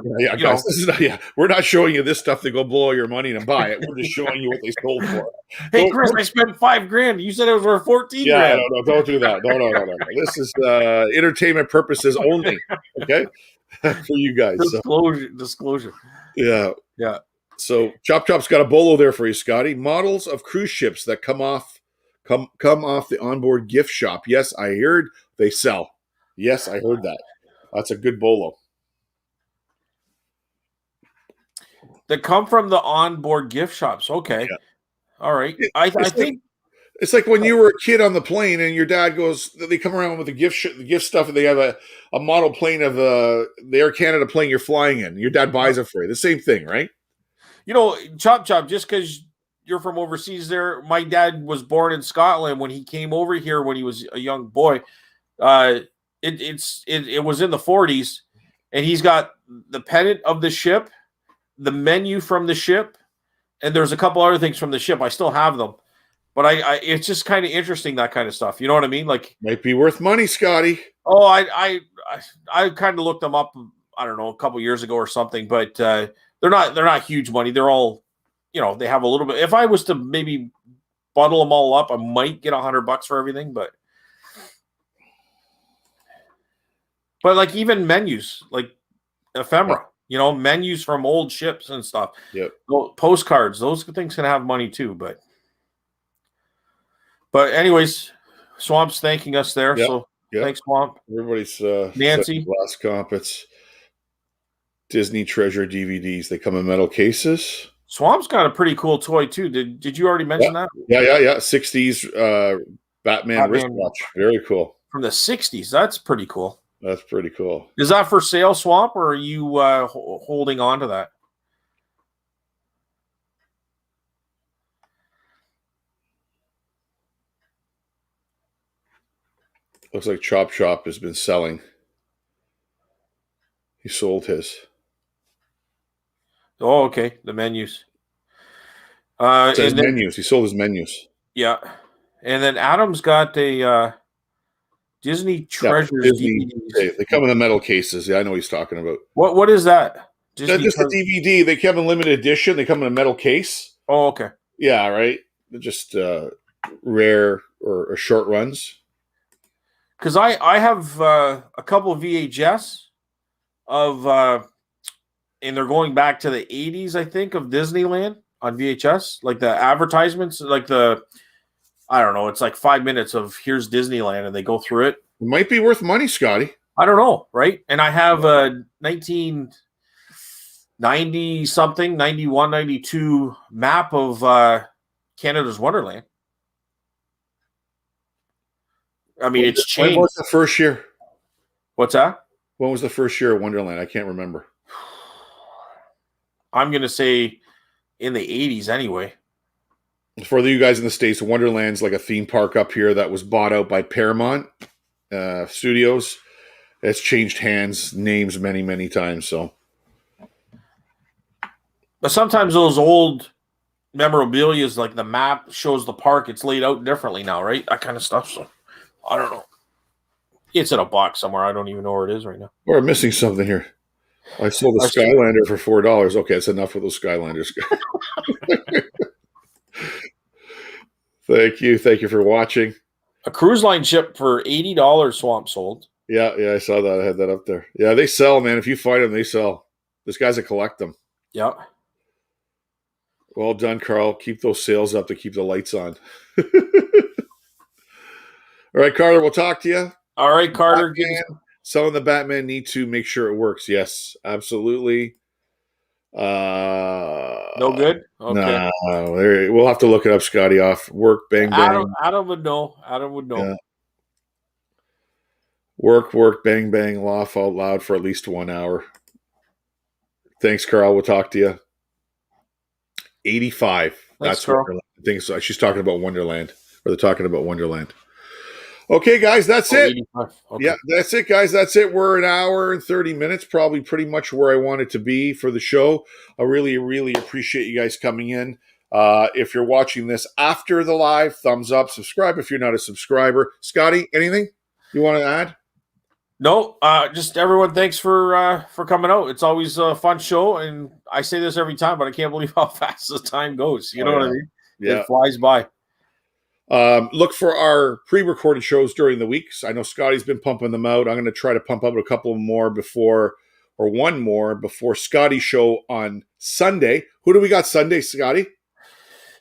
we're not showing you this stuff to go blow your money and buy it. We're just showing you what they sold for. Hey, Chris, I spent $5,000. You said it was worth 14 grand. No, don't do that. No. This is entertainment purposes only. Okay, for you guys. Disclosure. Yeah. So Chop Chop's got a bolo there for you, Scotty. Models of cruise ships that come off the onboard gift shop. Yes, I heard they sell. Yes, I heard that. That's a good bolo. That come from the onboard gift shops. Okay. Yeah. All right. I think it's like when you were a kid on the plane and your dad goes, they come around with the gift stuff and they have a model plane of the Air Canada plane you're flying in. Your dad buys it for you. The same thing, right? Chop, just because you're from overseas there, my dad was born in Scotland. When he came over here when he was a young boy, it was in the 40s, and he's got the pennant of the ship, the menu from the ship, and there's a couple other things from the ship. I still have them, but I it's just kind of interesting, that kind of stuff. You know what I mean? Like, might be worth money, Scotty. Oh, I kind of looked them up, I don't know, a couple years ago or something, but they're not huge money. They're all, they have a little bit. If I was to maybe bundle them all up, I might get $100 for everything, but like even menus, like ephemera. Menus from old ships and stuff. Yep. Postcards, those things can have money too. But anyways, Swamp's thanking us there. Yep. So thanks, Swamp. Everybody's Nancy. Last comp. It's Disney Treasure DVDs. They come in metal cases. Swamp's got a pretty cool toy too. Did you already mention that? Yeah. 60s Batman wristwatch. Very cool. From the 60s. That's pretty cool. That's pretty cool. Is that for sale, Swamp, or are you holding on to that? Looks like Chop Chop has been selling. He sold his. Oh, okay. The menus. It says menus. He sold his menus. Yeah. And then Adam's got a Disney Treasures DVDs. They come in the metal cases. Yeah, I know what he's talking about. What is that? Just a DVD. They come in limited edition. They come in a metal case. Oh, okay. Yeah, right. They're just rare or short runs. Because I have a couple of VHS of, and they're going back to the 80s, I think, of Disneyland on VHS. Like the advertisements, I don't know. It's like 5 minutes of here's Disneyland, and they go through it. It might be worth money, Scotty. I don't know, right? And I have a 1990 something, 91, 92 map of Canada's Wonderland. I mean, it's changed. When was the first year? What's that? When was the first year of Wonderland? I can't remember. I'm going to say in the 80s anyway. For you guys in the States, Wonderland's like a theme park up here that was bought out by Paramount Studios. It's changed hands, names many, many times. So, But sometimes those old memorabilia is like the map shows the park. It's laid out differently now, right? That kind of stuff. So I don't know. It's in a box somewhere. I don't even know where it is right now. we're missing something here. I sold a Skylander for $4. Okay, it's enough for those Skylanders. Thank you for watching. A cruise line ship for $80 Swamp sold. Yeah, I saw that. I had that up there. Yeah, they sell, man. If you find them, they sell. There's guys that collect them. Yeah. Well done, Carl. Keep those sales up to keep the lights on. All right, Carter, we'll talk to you. All right, Carter. Selling the Batman need to make sure it works. Yes, absolutely. No good? Okay. No, we'll have to look it up, Scotty. Off work, bang, bang. Adam would know. Adam would know. Yeah. Work, bang, bang, laugh out loud for at least 1 hour. Thanks, Carl. We'll talk to you. 85. Thanks, that's Carl. Wonderland. I think so. She's talking about Wonderland. Or they're talking about Wonderland. Okay, guys, that's it. Okay. Yeah, that's it, guys. That's it. We're an hour and 30 minutes, probably pretty much where I wanted to be for the show. I really, really appreciate you guys coming in. If you're watching this after the live, thumbs up, subscribe if you're not a subscriber. Scotty, anything you want to add? No, just everyone, thanks for coming out. It's always a fun show, and I say this every time, but I can't believe how fast the time goes. You know what I mean? Yeah. It flies by. Look for our pre-recorded shows during the weeks. I know Scotty's been pumping them out. I'm going to try to pump up a couple more one more before Scotty's show on Sunday. Who do we got Sunday, Scotty?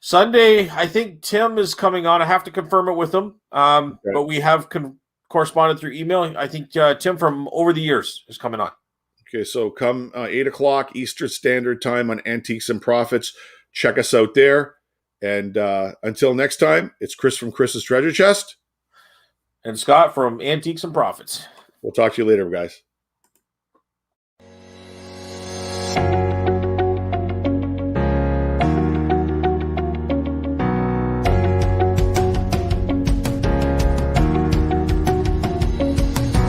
Sunday, I think Tim is coming on. I have to confirm it with him. Okay. But we have corresponded through email. I think Tim from Over the Years is coming on. Okay, so come 8 o'clock Eastern Standard Time on Antiques and Profits. Check us out there. And until next time, it's Chris from Chris's Treasure Chest. And Scott from Antiques and Profits. We'll talk to you later, guys.